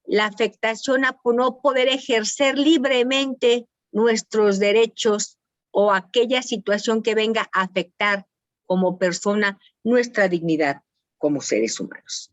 la afectación a no poder ejercer libremente nuestros derechos o aquella situación que venga a afectar como persona nuestra dignidad como seres humanos.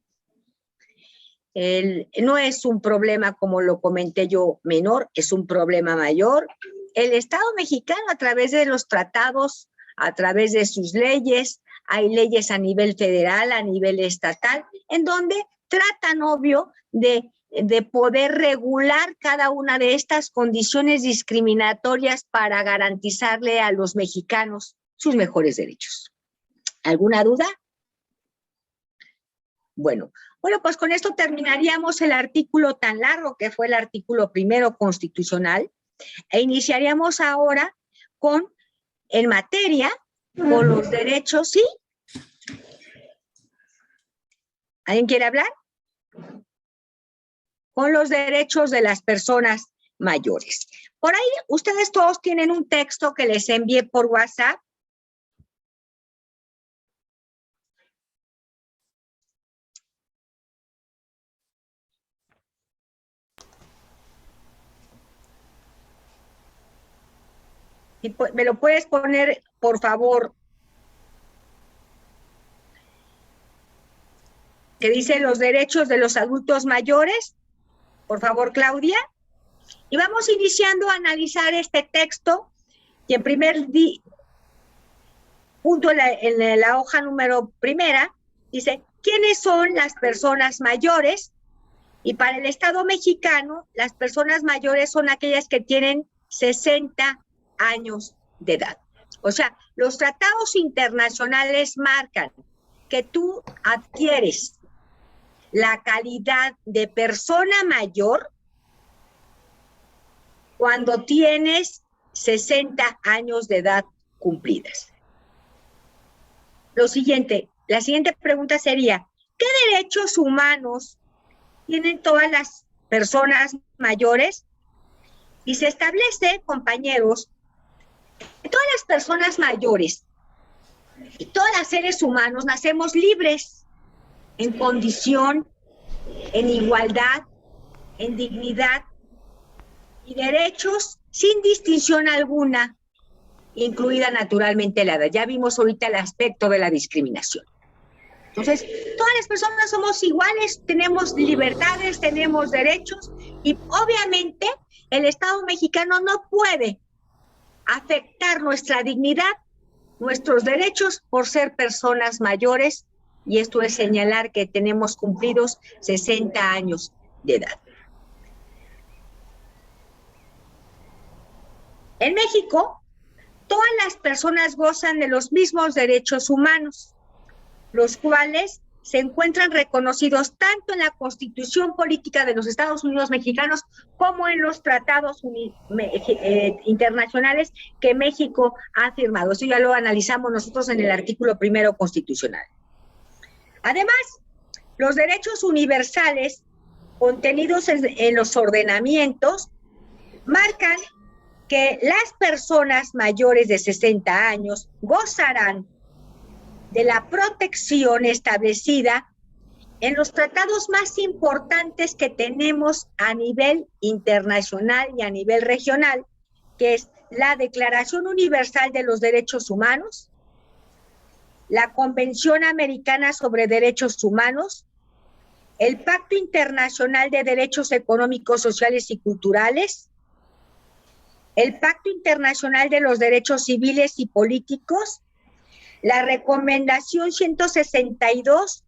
No es un problema, como lo comenté yo, menor, es un problema mayor. El Estado mexicano, a través de los tratados, a través de sus leyes, hay leyes a nivel federal, a nivel estatal, en donde tratan, obvio, de poder regular cada una de estas condiciones discriminatorias para garantizarle a los mexicanos sus mejores derechos. ¿Alguna duda? Bueno, pues con esto terminaríamos el artículo tan largo que fue el artículo primero constitucional e iniciaríamos ahora con, en materia, con los derechos, ¿sí? ¿Alguien quiere hablar? Con los derechos de las personas mayores. Por ahí, ustedes todos tienen un texto que les envié por WhatsApp. Y me lo puedes poner, por favor, que dice los derechos de los adultos mayores. Por favor, Claudia. Y vamos iniciando a analizar este texto. Y en primer punto, en la hoja número primera, dice, ¿quiénes son las personas mayores? Y para el Estado mexicano, las personas mayores son aquellas que tienen 60 años de edad. O sea, los tratados internacionales marcan que tú adquieres la calidad de persona mayor cuando tienes 60 años de edad cumplidas. La siguiente pregunta sería, ¿qué derechos humanos tienen todas las personas mayores? Y se establece, compañeros, que todas las personas mayores y todos los seres humanos nacemos libres, en condición, en igualdad, en dignidad y derechos sin distinción alguna, incluida naturalmente la edad. Ya vimos ahorita el aspecto de la discriminación. Entonces, todas las personas somos iguales, tenemos libertades, tenemos derechos y obviamente el Estado mexicano no puede afectar nuestra dignidad, nuestros derechos por ser personas mayores, y esto es señalar que tenemos cumplidos 60 años de edad. En México, todas las personas gozan de los mismos derechos humanos, los cuales se encuentran reconocidos tanto en la Constitución Política de los Estados Unidos Mexicanos como en los tratados internacionales que México ha firmado. Eso ya lo analizamos nosotros en el artículo 1 constitucional. Además, los derechos universales contenidos en los ordenamientos marcan que las personas mayores de 60 años gozarán de la protección establecida en los tratados más importantes que tenemos a nivel internacional y a nivel regional, que es la Declaración Universal de los Derechos Humanos, la Convención Americana sobre Derechos Humanos, el Pacto Internacional de Derechos Económicos, Sociales y Culturales, el Pacto Internacional de los Derechos Civiles y Políticos, la Recomendación 162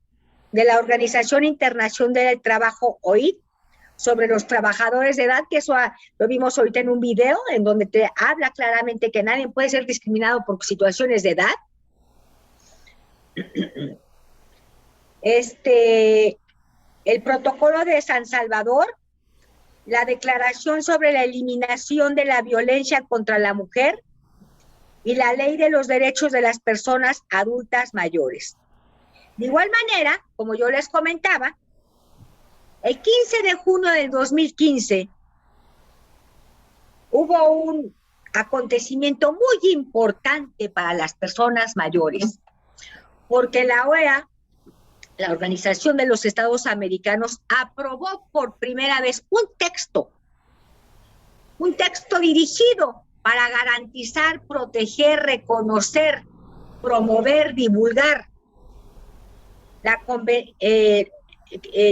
de la Organización Internacional del Trabajo, OIT, sobre los trabajadores de edad, que eso lo vimos ahorita en un video, en donde te habla claramente que nadie puede ser discriminado por situaciones de edad. El Protocolo de San Salvador, la Declaración sobre la Eliminación de la Violencia contra la Mujer y la Ley de los Derechos de las Personas Adultas Mayores. De igual manera, como yo les comentaba, el 15 de junio del 2015 hubo un acontecimiento muy importante para las personas mayores, porque la OEA, la Organización de los Estados Americanos, aprobó por primera vez un texto dirigido para garantizar, proteger, reconocer, promover, divulgar,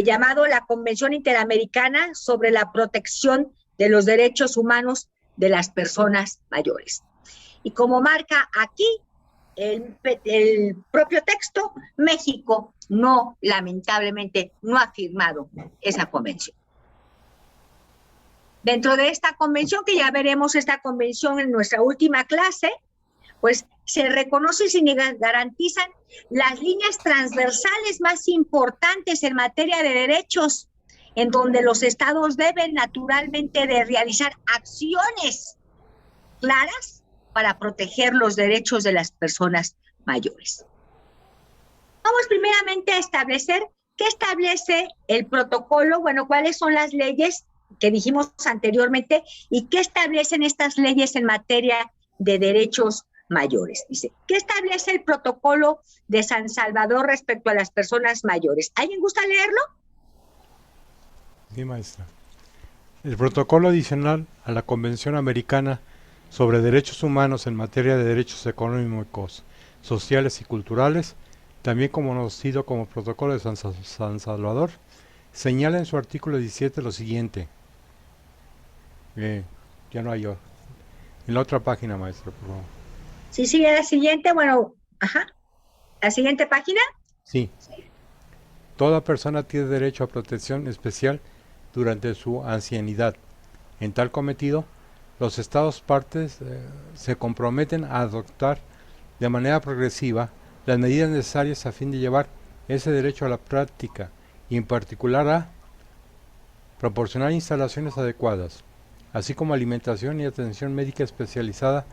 llamado la Convención Interamericana sobre la Protección de los Derechos Humanos de las Personas Mayores. Y como marca aquí el propio texto, México lamentablemente, no ha firmado esa convención. Dentro de esta convención, que ya veremos esta convención en nuestra última clase, pues se reconocen y se garantizan las líneas transversales más importantes en materia de derechos, en donde los estados deben naturalmente de realizar acciones claras para proteger los derechos de las personas mayores. Vamos primeramente a establecer qué establece el protocolo, bueno, cuáles son las leyes que dijimos anteriormente y qué establecen estas leyes en materia de derechos mayores. Dice, ¿qué establece el protocolo de San Salvador respecto a las personas mayores? ¿Alguien gusta leerlo? Sí, maestra. El protocolo adicional a la Convención Americana sobre derechos humanos en materia de derechos económicos, sociales y culturales, también conocido como Protocolo de San Salvador, señala en su artículo 17 lo siguiente. Ya no hay yo. En la otra página, maestro, por favor. Sí, sigue la siguiente, bueno, ajá. ¿La siguiente página? Sí. Toda persona tiene derecho a protección especial durante su ancianidad. En tal cometido, los Estados partes se comprometen a adoptar de manera progresiva las medidas necesarias a fin de llevar ese derecho a la práctica y en particular a proporcionar instalaciones adecuadas, así como alimentación y atención médica especializada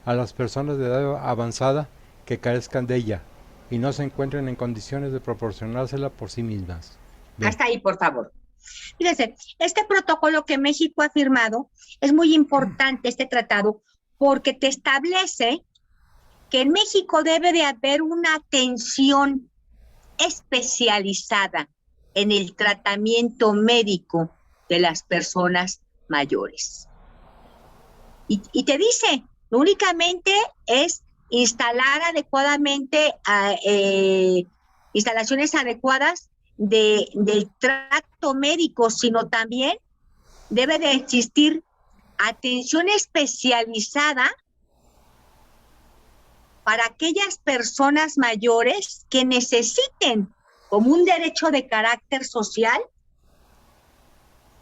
a las personas de edad avanzada que carezcan de ella y no se encuentren en condiciones de proporcionársela por sí mismas. Bien. Hasta ahí, por favor. Fíjense, este protocolo que México ha firmado es muy importante, este tratado, porque te establece que en México debe de haber una atención especializada en el tratamiento médico de las personas mayores. Y te dice, únicamente es instalar adecuadamente instalaciones adecuadas del trato médico, sino también debe de existir atención especializada para aquellas personas mayores que necesiten como un derecho de carácter social,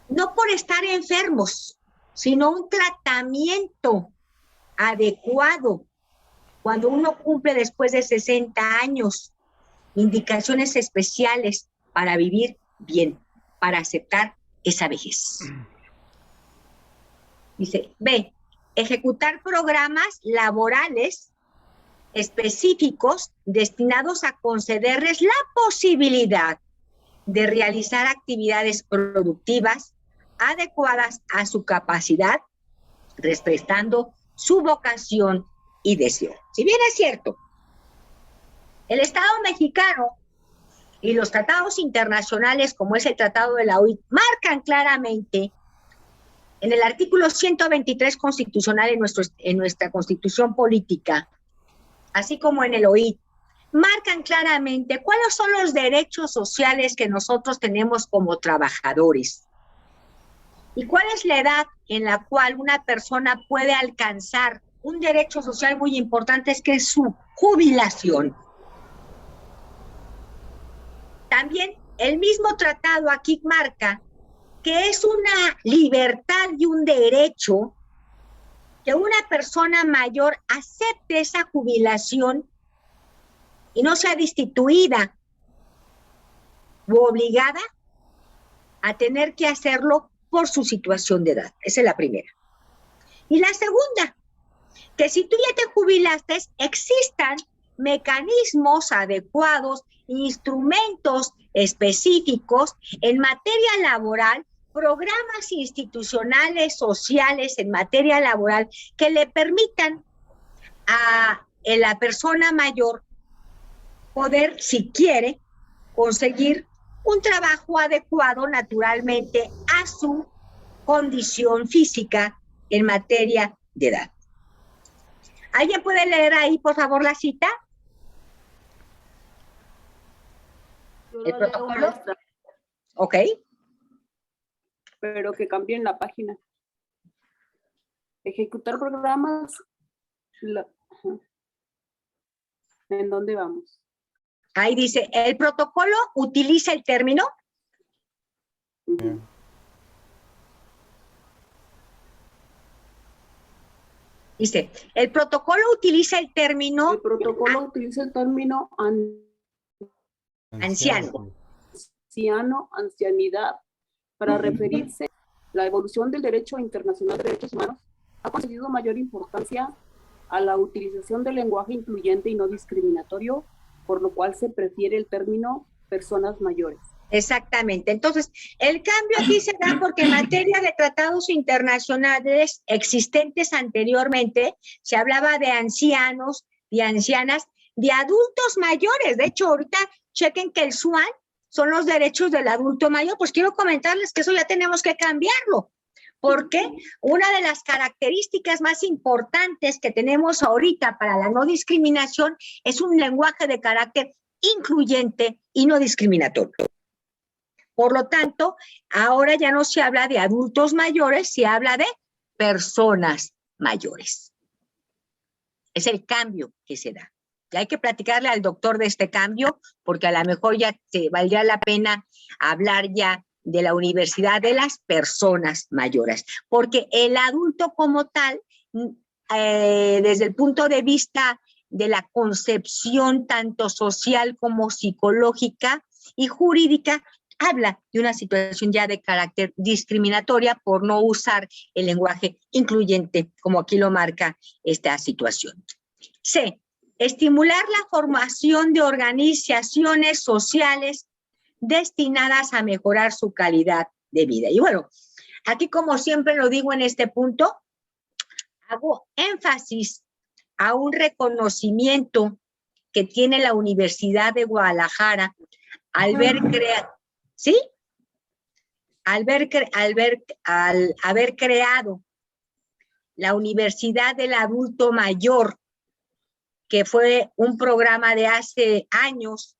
no por estar enfermos, sino un tratamiento adecuado cuando uno cumple después de 60 años, indicaciones especiales para vivir bien, para aceptar esa vejez. Dice, B, ejecutar programas laborales específicos destinados a concederles la posibilidad de realizar actividades productivas adecuadas a su capacidad, respetando su vocación y deseo. Si bien es cierto, el Estado mexicano y los tratados internacionales, como es el Tratado de la OIT, marcan claramente en el artículo 123 constitucional en nuestra Constitución política, así como en el OIT, marcan claramente cuáles son los derechos sociales que nosotros tenemos como trabajadores y cuál es la edad en la cual una persona puede alcanzar un derecho social muy importante, es que es su jubilación. También el mismo tratado aquí marca que es una libertad y un derecho que una persona mayor acepte esa jubilación y no sea destituida u obligada a tener que hacerlo por su situación de edad. Esa es la primera. Y la segunda, que si tú ya te jubilaste, existan mecanismos adecuados, instrumentos específicos en materia laboral, programas institucionales, sociales en materia laboral que le permitan a la persona mayor poder, si quiere, conseguir un trabajo adecuado naturalmente a su condición física en materia de edad. ¿Alguien puede leer ahí, por favor, la cita? ¿El protocolo? Ok. Pero que cambien la página. Ejecutar programas. ¿En dónde vamos? Ahí dice, el protocolo utiliza el término. Dice, el protocolo utiliza el término. El protocolo utiliza el término anciano. Anciano, ancianidad, para referirse a la evolución del derecho internacional de derechos humanos, ha concedido mayor importancia a la utilización del lenguaje incluyente y no discriminatorio, por lo cual se prefiere el término personas mayores. Exactamente. Entonces, el cambio aquí se da porque en materia de tratados internacionales existentes anteriormente, se hablaba de ancianos, de ancianas, de adultos mayores. De hecho, ahorita chequen que el SUAN son los derechos del adulto mayor. Pues quiero comentarles que eso ya tenemos que cambiarlo, Porque una de las características más importantes que tenemos ahorita para la no discriminación es un lenguaje de carácter incluyente y no discriminatorio. Por lo tanto, ahora ya no se habla de adultos mayores, se habla de personas mayores. Es el cambio que se da. Y hay que platicarle al doctor de este cambio, porque a lo mejor ya te valdría la pena hablar ya de la universidad de las personas mayores, porque el adulto como tal, desde el punto de vista de la concepción tanto social como psicológica y jurídica, habla de una situación ya de carácter discriminatoria por no usar el lenguaje incluyente, como aquí lo marca esta situación. C. Estimular la formación de organizaciones sociales destinadas a mejorar su calidad de vida. Y bueno, aquí como siempre lo digo en este punto, hago énfasis a un reconocimiento que tiene la Universidad de Guadalajara al haber creado la Universidad del Adulto Mayor, que fue un programa de hace años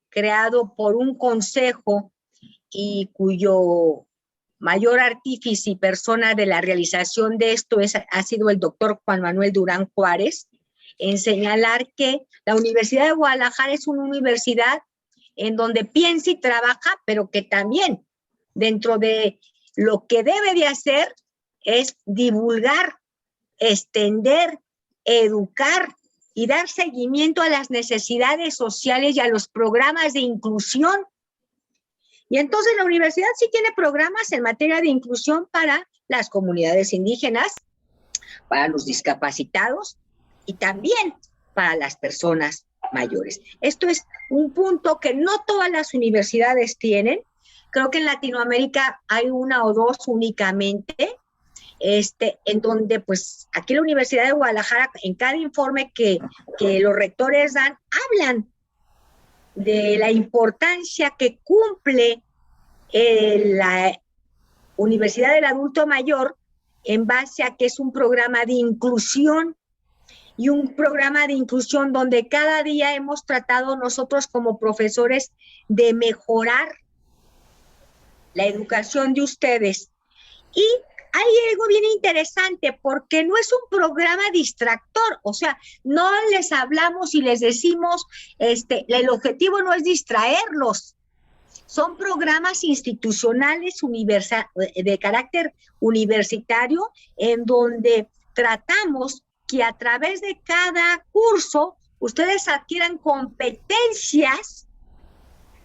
creado por un consejo y cuyo mayor artífice y persona de la realización de esto ha sido el doctor Juan Manuel Durán Juárez, en señalar que la Universidad de Guadalajara es una universidad en donde piensa y trabaja, pero que también dentro de lo que debe de hacer es divulgar, extender, educar y dar seguimiento a las necesidades sociales y a los programas de inclusión. Y entonces la universidad sí tiene programas en materia de inclusión para las comunidades indígenas, para los discapacitados y también para las personas mayores. Esto es un punto que no todas las universidades tienen. Creo que en Latinoamérica hay una o dos únicamente, en donde pues aquí la Universidad de Guadalajara, en cada informe que los rectores dan, hablan de la importancia que cumple la Universidad del Adulto Mayor en base a que es un programa de inclusión y un programa de inclusión donde cada día hemos tratado nosotros como profesores de mejorar la educación de ustedes. Y hay algo bien interesante porque no es un programa distractor, o sea, no les hablamos y les decimos, el objetivo no es distraerlos, son programas institucionales de carácter universitario en donde tratamos que a través de cada curso ustedes adquieran competencias,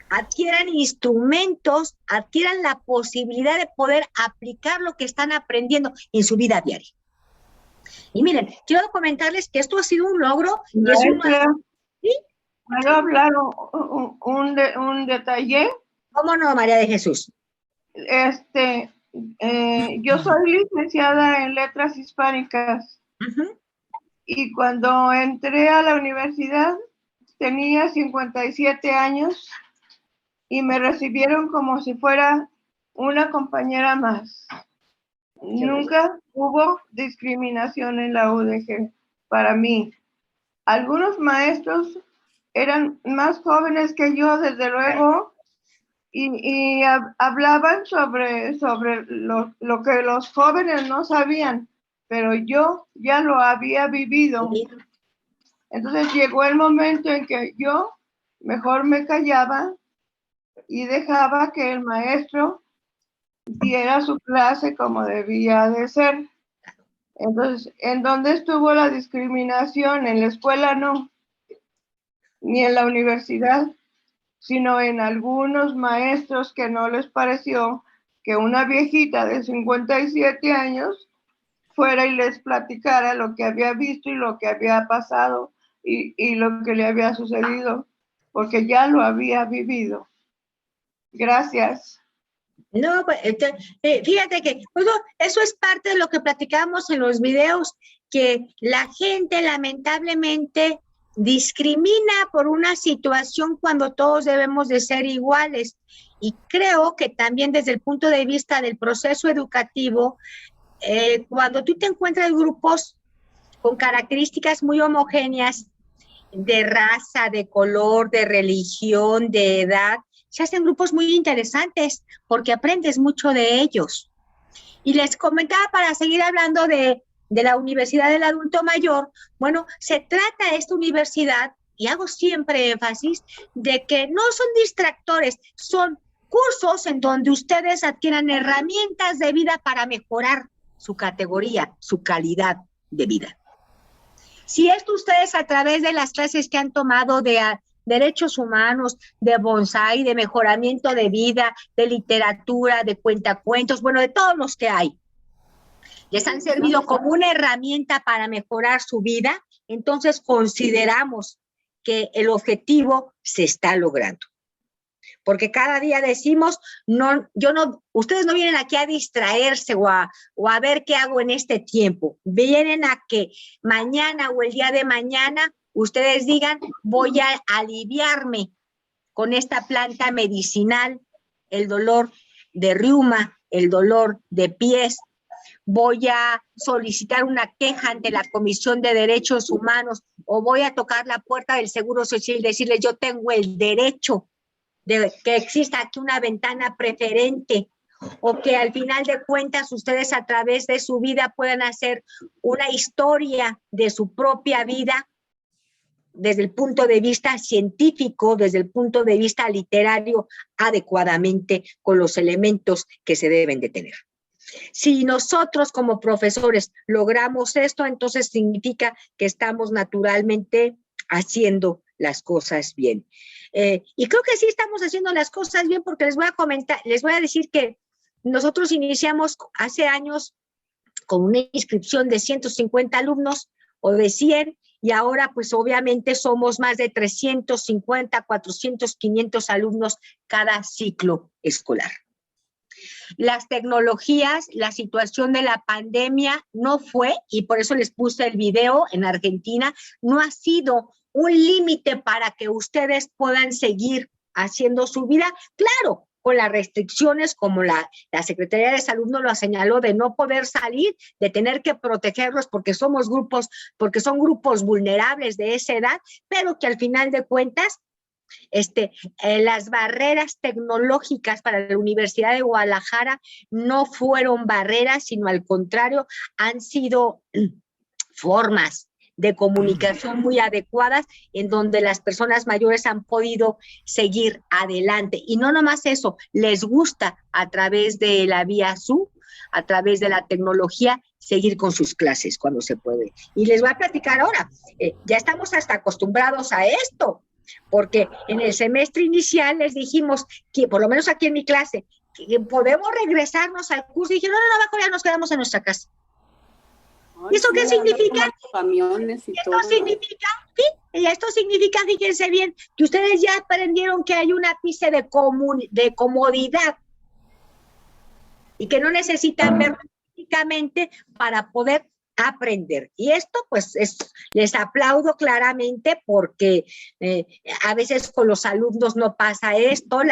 adquieran instrumentos, adquieran la posibilidad de poder aplicar lo que están aprendiendo en su vida diaria. Y miren, quiero comentarles que esto ha sido un logro. ¿Sí? ¿Puedo hablar un detalle? ¿Cómo no, María de Jesús? Yo soy licenciada en Letras Hispánicas. Y cuando entré a la universidad tenía 57 años y me recibieron como si fuera una compañera más. Nunca hubo discriminación en la UDG para mí. Algunos maestros eran más jóvenes que yo, desde luego, y hablaban sobre lo que los jóvenes no sabían, pero yo ya lo había vivido. Entonces llegó el momento en que yo mejor me callaba y dejaba que el maestro diera su clase como debía de ser. Entonces, ¿en dónde estuvo la discriminación? En la escuela no, ni en la universidad, sino en algunos maestros que no les pareció que una viejita de 57 años fuera y les platicara lo que había visto y lo que había pasado y lo que le había sucedido, porque ya lo había vivido. Gracias. No, fíjate que eso es parte de lo que platicamos en los videos, que la gente lamentablemente discrimina por una situación cuando todos debemos de ser iguales. Y creo que también desde el punto de vista del proceso educativo, cuando tú te encuentras grupos con características muy homogéneas de raza, de color, de religión, de edad, se hacen grupos muy interesantes porque aprendes mucho de ellos. Y les comentaba, para seguir hablando de la Universidad del Adulto Mayor, bueno, se trata esta universidad, y hago siempre énfasis, de que no son distractores, son cursos en donde ustedes adquieran herramientas de vida para mejorar su categoría, su calidad de vida. Si esto ustedes a través de las clases que han tomado de derechos humanos, de bonsai, de mejoramiento de vida, de literatura, de cuentacuentos, bueno, de todos los que hay, les han servido como una herramienta para mejorar su vida, entonces consideramos que el objetivo se está logrando. Porque cada día decimos, ustedes no vienen aquí a distraerse o a ver qué hago en este tiempo. Vienen a que mañana o el día de mañana ustedes digan, voy a aliviarme con esta planta medicinal, el dolor de reuma, el dolor de pies. Voy a solicitar una queja ante la Comisión de Derechos Humanos o voy a tocar la puerta del Seguro Social y decirles, yo tengo el derecho de que exista aquí una ventana preferente, o que al final de cuentas ustedes a través de su vida puedan hacer una historia de su propia vida desde el punto de vista científico, desde el punto de vista literario, adecuadamente con los elementos que se deben de tener. Si nosotros como profesores logramos esto, entonces significa que estamos naturalmente haciendo las cosas bien. Y creo que sí estamos haciendo las cosas bien, porque les voy a decir que nosotros iniciamos hace años con una inscripción de 150 alumnos o de 100, y ahora pues obviamente somos más de 350, 400, 500 alumnos cada ciclo escolar. Las tecnologías, la situación de la pandemia no fue, y por eso les puse el video en Argentina, no ha sido un límite para que ustedes puedan seguir haciendo su vida, claro, con las restricciones como la Secretaría de Salud nos lo señaló, de no poder salir, de tener que protegerlos porque son grupos vulnerables de esa edad, pero que al final de cuentas las barreras tecnológicas para la Universidad de Guadalajara no fueron barreras, sino al contrario, han sido formas de comunicación muy adecuadas en donde las personas mayores han podido seguir adelante. Y no nomás eso, les gusta a través de la vía Zoom, a través de la tecnología, seguir con sus clases cuando se puede. Y les voy a platicar ahora, ya estamos hasta acostumbrados a esto, porque en el semestre inicial les dijimos, que por lo menos aquí en mi clase, que podemos regresarnos al curso, y dijeron, no, mejor ya nos quedamos en nuestra casa. ¿Y eso qué significa? Esto significa, fíjense bien, que ustedes ya aprendieron que hay un ápice de comodidad y que no necesitan verlo físicamente para poder aprender. Y esto pues les aplaudo claramente, porque a veces con los alumnos no pasa esto,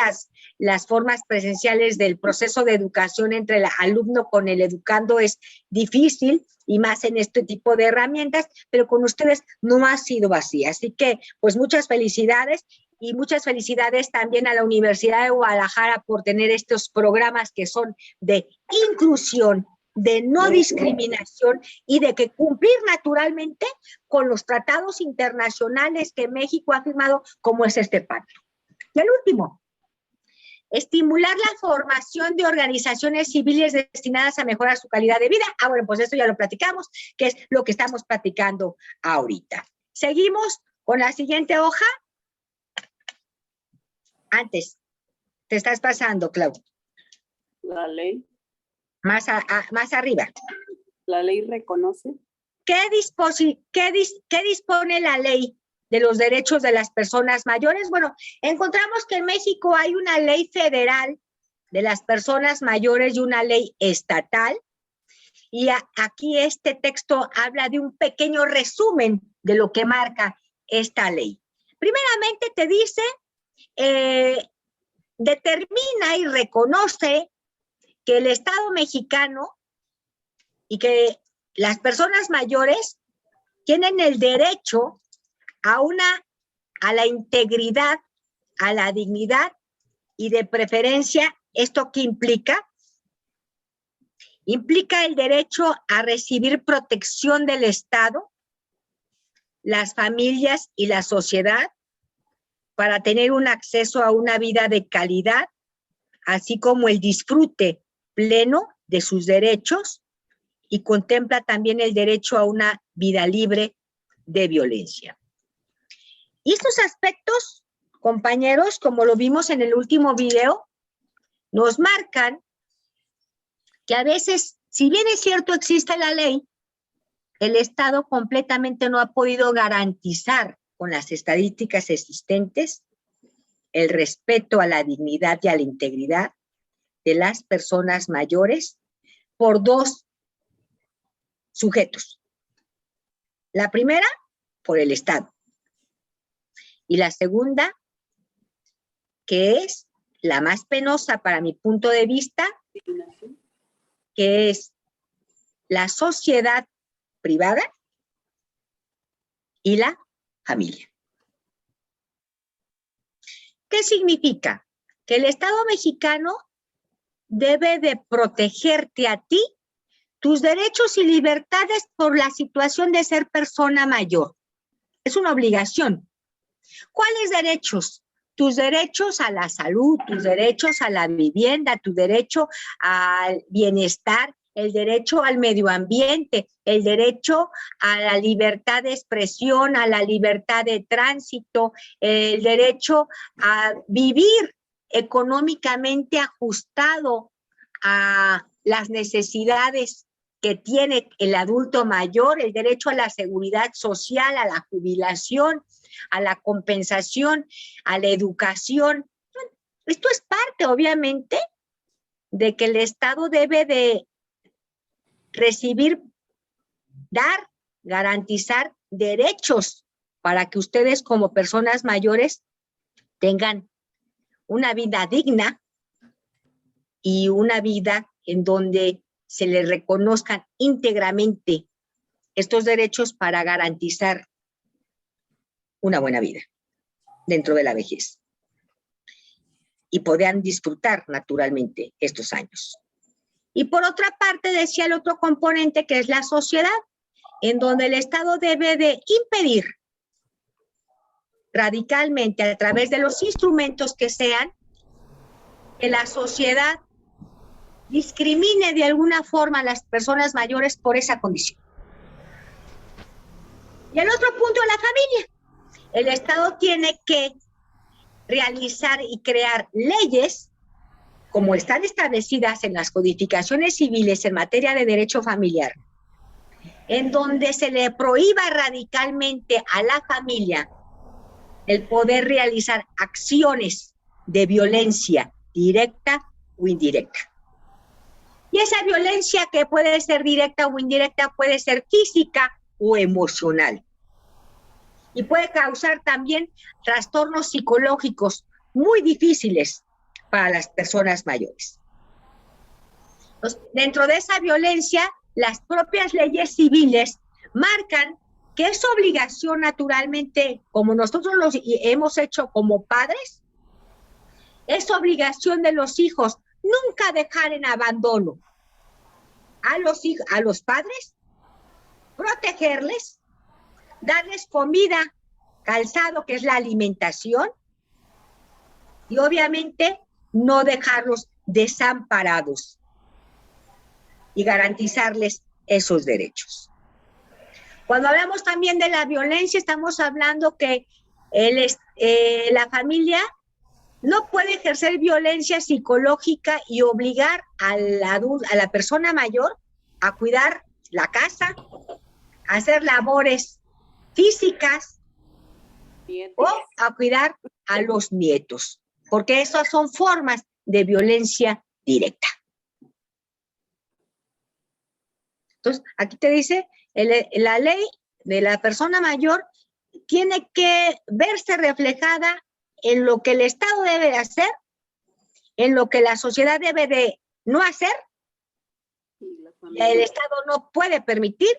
las formas presenciales del proceso de educación entre el alumno con el educando es difícil, y más en este tipo de herramientas, pero con ustedes no ha sido así. Así que pues muchas felicidades, y muchas felicidades también a la Universidad de Guadalajara por tener estos programas que son de inclusión, de no discriminación y de que cumplir naturalmente con los tratados internacionales que México ha firmado, como es este pacto. Y el último, estimular la formación de organizaciones civiles destinadas a mejorar su calidad de vida. Bueno, pues esto ya lo platicamos, que es lo que estamos platicando ahorita. Seguimos con la siguiente hoja. Antes, te estás pasando, Clau. La ley. Más arriba. La ley reconoce. ¿Qué dispone la ley de los derechos de las personas mayores? Bueno, encontramos que en México hay una ley federal de las personas mayores y una ley estatal. Y aquí este texto habla de un pequeño resumen de lo que marca esta ley. Primeramente te dice, determina y reconoce que el Estado mexicano y que las personas mayores tienen el derecho a la integridad, a la dignidad y de preferencia, ¿esto qué implica? Implica el derecho a recibir protección del Estado, las familias y la sociedad para tener un acceso a una vida de calidad, así como el disfrute pleno de sus derechos, y contempla también el derecho a una vida libre de violencia. Y estos aspectos, compañeros, como lo vimos en el último video, nos marcan que a veces, si bien es cierto existe la ley, el Estado completamente no ha podido garantizar con las estadísticas existentes el respeto a la dignidad y a la integridad de las personas mayores por dos sujetos. La primera, por el Estado. Y la segunda, que es la más penosa para mi punto de vista, que es la sociedad privada y la familia. ¿Qué significa? Que el Estado mexicano debe de protegerte a ti, tus derechos y libertades por la situación de ser persona mayor. Es una obligación. ¿Cuáles derechos? Tus derechos a la salud, tus derechos a la vivienda, tu derecho al bienestar, el derecho al medio ambiente, el derecho a la libertad de expresión, a la libertad de tránsito, el derecho a vivir económicamente ajustado a las necesidades que tiene el adulto mayor, el derecho a la seguridad social, a la jubilación, a la compensación, a la educación. Esto es parte, obviamente, de que el Estado debe de recibir, dar, garantizar derechos para que ustedes como personas mayores tengan una vida digna y una vida en donde se les reconozcan íntegramente estos derechos para garantizar una buena vida dentro de la vejez y podrán disfrutar naturalmente estos años. Y por otra parte, decía el otro componente, que es la sociedad, en donde el Estado debe de impedir radicalmente, a través de los instrumentos que sean, que la sociedad discrimine de alguna forma a las personas mayores por esa condición. Y el otro punto, la familia. El Estado tiene que realizar y crear leyes como están establecidas en las codificaciones civiles en materia de derecho familiar, en donde se le prohíba radicalmente a la familia el poder realizar acciones de violencia directa o indirecta. Y esa violencia, que puede ser directa o indirecta, puede ser física o emocional. Y puede causar también trastornos psicológicos muy difíciles para las personas mayores. Entonces, dentro de esa violencia, las propias leyes civiles marcan que es obligación, naturalmente, como nosotros lo hemos hecho como padres, es obligación de los hijos nunca dejar en abandono a los padres, protegerles, darles comida, calzado, que es la alimentación, y obviamente no dejarlos desamparados y garantizarles esos derechos. Cuando hablamos también de la violencia, estamos hablando que la familia no puede ejercer violencia psicológica y obligar a la persona mayor a cuidar la casa, a hacer labores físicas o a cuidar a los nietos, porque esas son formas de violencia directa. Entonces, aquí te dice, la ley de la persona mayor tiene que verse reflejada en lo que el Estado debe hacer en lo que la sociedad debe de no hacer, el Estado no puede permitir,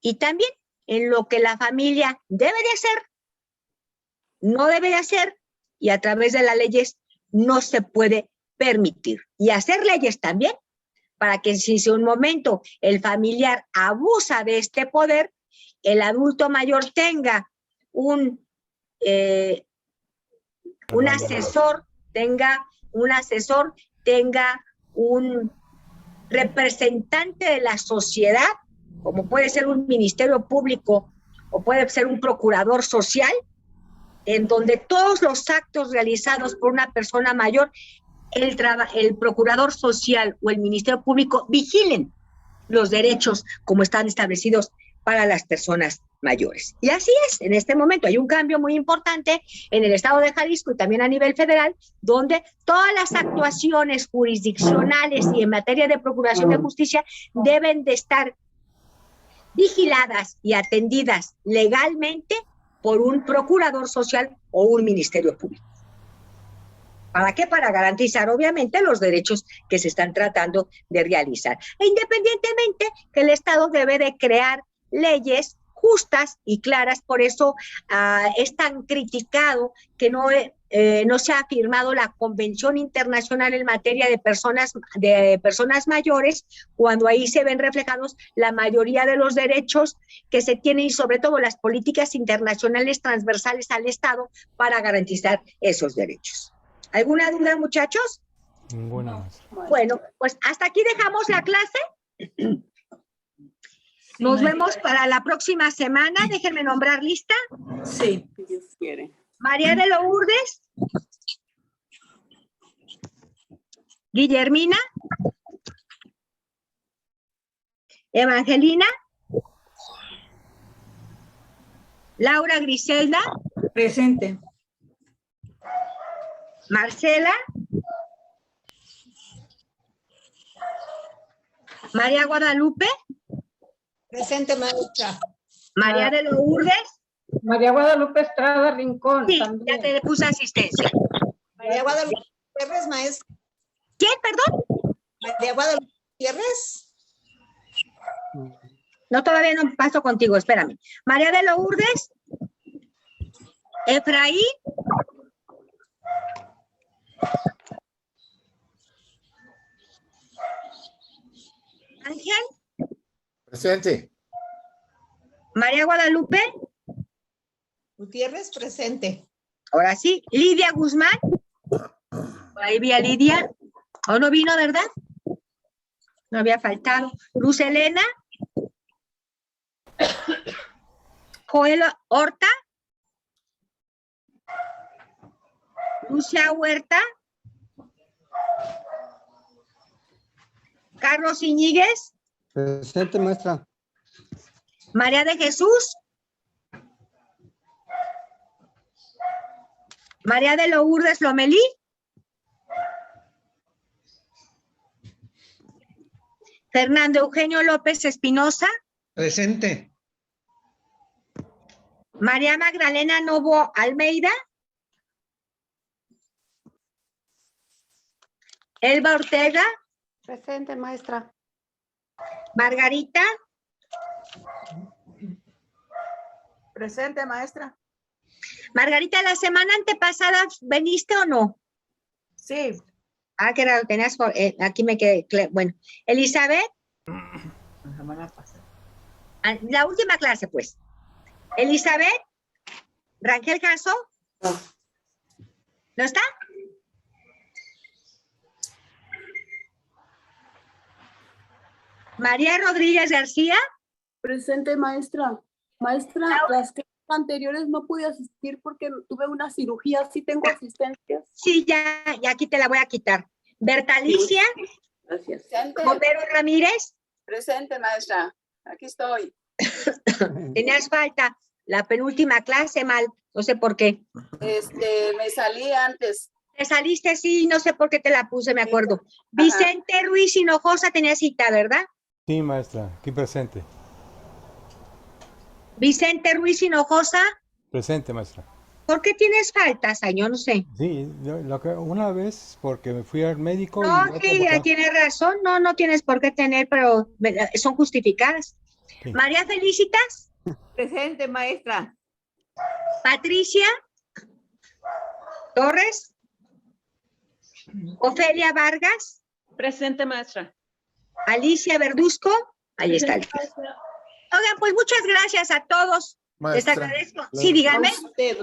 y también en lo que la familia debe de hacer, no debe de hacer, y a través de las leyes no se puede permitir. Y hacer leyes también para que si en un momento el familiar abusa de este poder, el adulto mayor tenga un asesor, tenga un representante de la sociedad, como puede ser un ministerio público o puede ser un procurador social, en donde todos los actos realizados por una persona mayor, el procurador social o el ministerio público vigilen los derechos como están establecidos para las personas mayores. Y así es, en este momento hay un cambio muy importante en el estado de Jalisco y también a nivel federal, donde todas las actuaciones jurisdiccionales y en materia de procuración de justicia deben de estar vigiladas y atendidas legalmente por un procurador social o un ministerio público. ¿Para qué? Para garantizar, obviamente, los derechos que se están tratando de realizar. E independientemente que el Estado debe de crear leyes justas y claras, por eso es tan criticado que no se ha firmado la Convención Internacional en materia de personas mayores, cuando ahí se ven reflejados la mayoría de los derechos que se tienen y sobre todo las políticas internacionales transversales al Estado para garantizar esos derechos. ¿Alguna duda, muchachos? Ninguna. Bueno, pues hasta aquí dejamos la clase. Nos vemos para la próxima semana. Déjenme nombrar lista. Sí, si Dios quiere. María de Lourdes. Guillermina. Evangelina. Laura Griselda. Presente. Marcela. María Guadalupe. Presente, maestra. María de Lourdes. María Guadalupe Estrada Rincón. Sí, también. ya te puse asistencia. María Guadalupe Gutiérrez, maestra. ¿Quién, perdón? María Guadalupe Gutiérrez. No, todavía no paso contigo, espérame. María de Lourdes. Efraín. Ángel. Presente. María Guadalupe. Gutiérrez, presente. Ahora sí. Lidia Guzmán. Por ahí vi a Lidia. ¿O no vino, verdad? No había faltado. Luz Elena. Joel Horta. Lucia Huerta. Carlos Iñiguez. Presente, maestra. María de Jesús. María de Lourdes Lomelí. Fernando Eugenio López Espinosa. Presente. María Magdalena Novo Almeida. Elba Ortega. Presente, maestra. Margarita. Presente, maestra. Margarita, ¿la semana antepasada veniste o no? Sí. Ah, que lo tenías, aquí me quedé, bueno. Elizabeth. La semana pasada. La última clase, pues. Elizabeth. Rangel Jasso. ¿No está? María Rodríguez García. Presente, maestra. Maestra, las clases anteriores no pude asistir porque tuve una cirugía. ¿Sí tengo asistencias? Sí, ya aquí te la voy a quitar. Bertalicia. Gracias. Romero Ramírez. Presente, maestra. Aquí estoy. Tenías falta la penúltima clase, mal. No sé por qué. Me salí antes. Te saliste, sí, no sé por qué te la puse, me acuerdo. Ajá. Vicente Ruiz Hinojosa tenía cita, ¿verdad? Sí, maestra, aquí presente. Vicente Ruiz Hinojosa. Presente, maestra. ¿Por qué tienes faltas? Ay, yo no sé. Sí, una vez porque me fui al médico. No, y sí, tienes razón. No, no tienes por qué tener, pero son justificadas. Sí. María Felicitas. Presente, maestra. Patricia Torres. Ofelia Vargas. Presente, maestra. Alicia Verduzco. Ahí está. Oigan, pues muchas gracias a todos. Les Maestra, agradezco. Sí, dígame.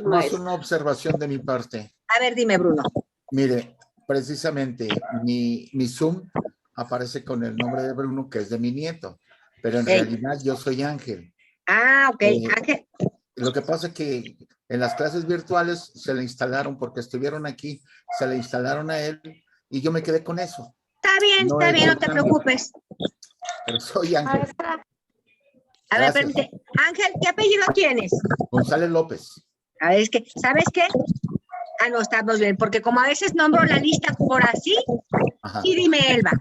Más una observación de mi parte. A ver, dime, Bruno. Mire, precisamente mi Zoom aparece con el nombre de Bruno, que es de mi nieto, pero en realidad yo soy Ángel. Ah, ok, Ángel. Lo que pasa es que en las clases virtuales se le instalaron, porque estuvieron aquí, se le instalaron a él y yo me quedé con eso. Está bien, no te preocupes. Pero soy Ángel. A ver, permite. Ángel, ¿qué apellido tienes? González López. A ver, es que, ¿sabes qué? Ah, no, estamos bien, porque como a veces nombro la lista por así, y dime, Elba.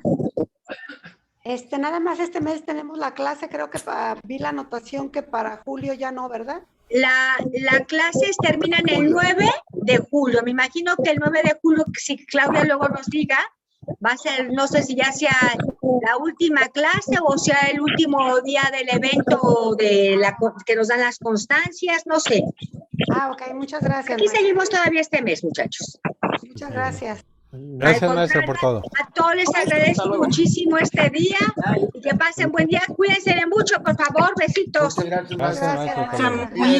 Nada más este mes tenemos la clase, creo que vi la anotación que para julio ya no, ¿verdad? Las clases terminan el 9 de julio. Me imagino que el 9 de julio, si Claudia luego nos diga, va a ser, no sé si ya sea la última clase o sea el último día del evento que nos dan las constancias, no sé. Ah, ok, muchas gracias. Aquí seguimos todavía este mes, muchachos. Muchas gracias. Gracias, maestra, por todo. A todos les agradezco muchísimo este día y que pasen buen día. Cuídense de mucho, por favor. Besitos. Gracias, maestra. Muy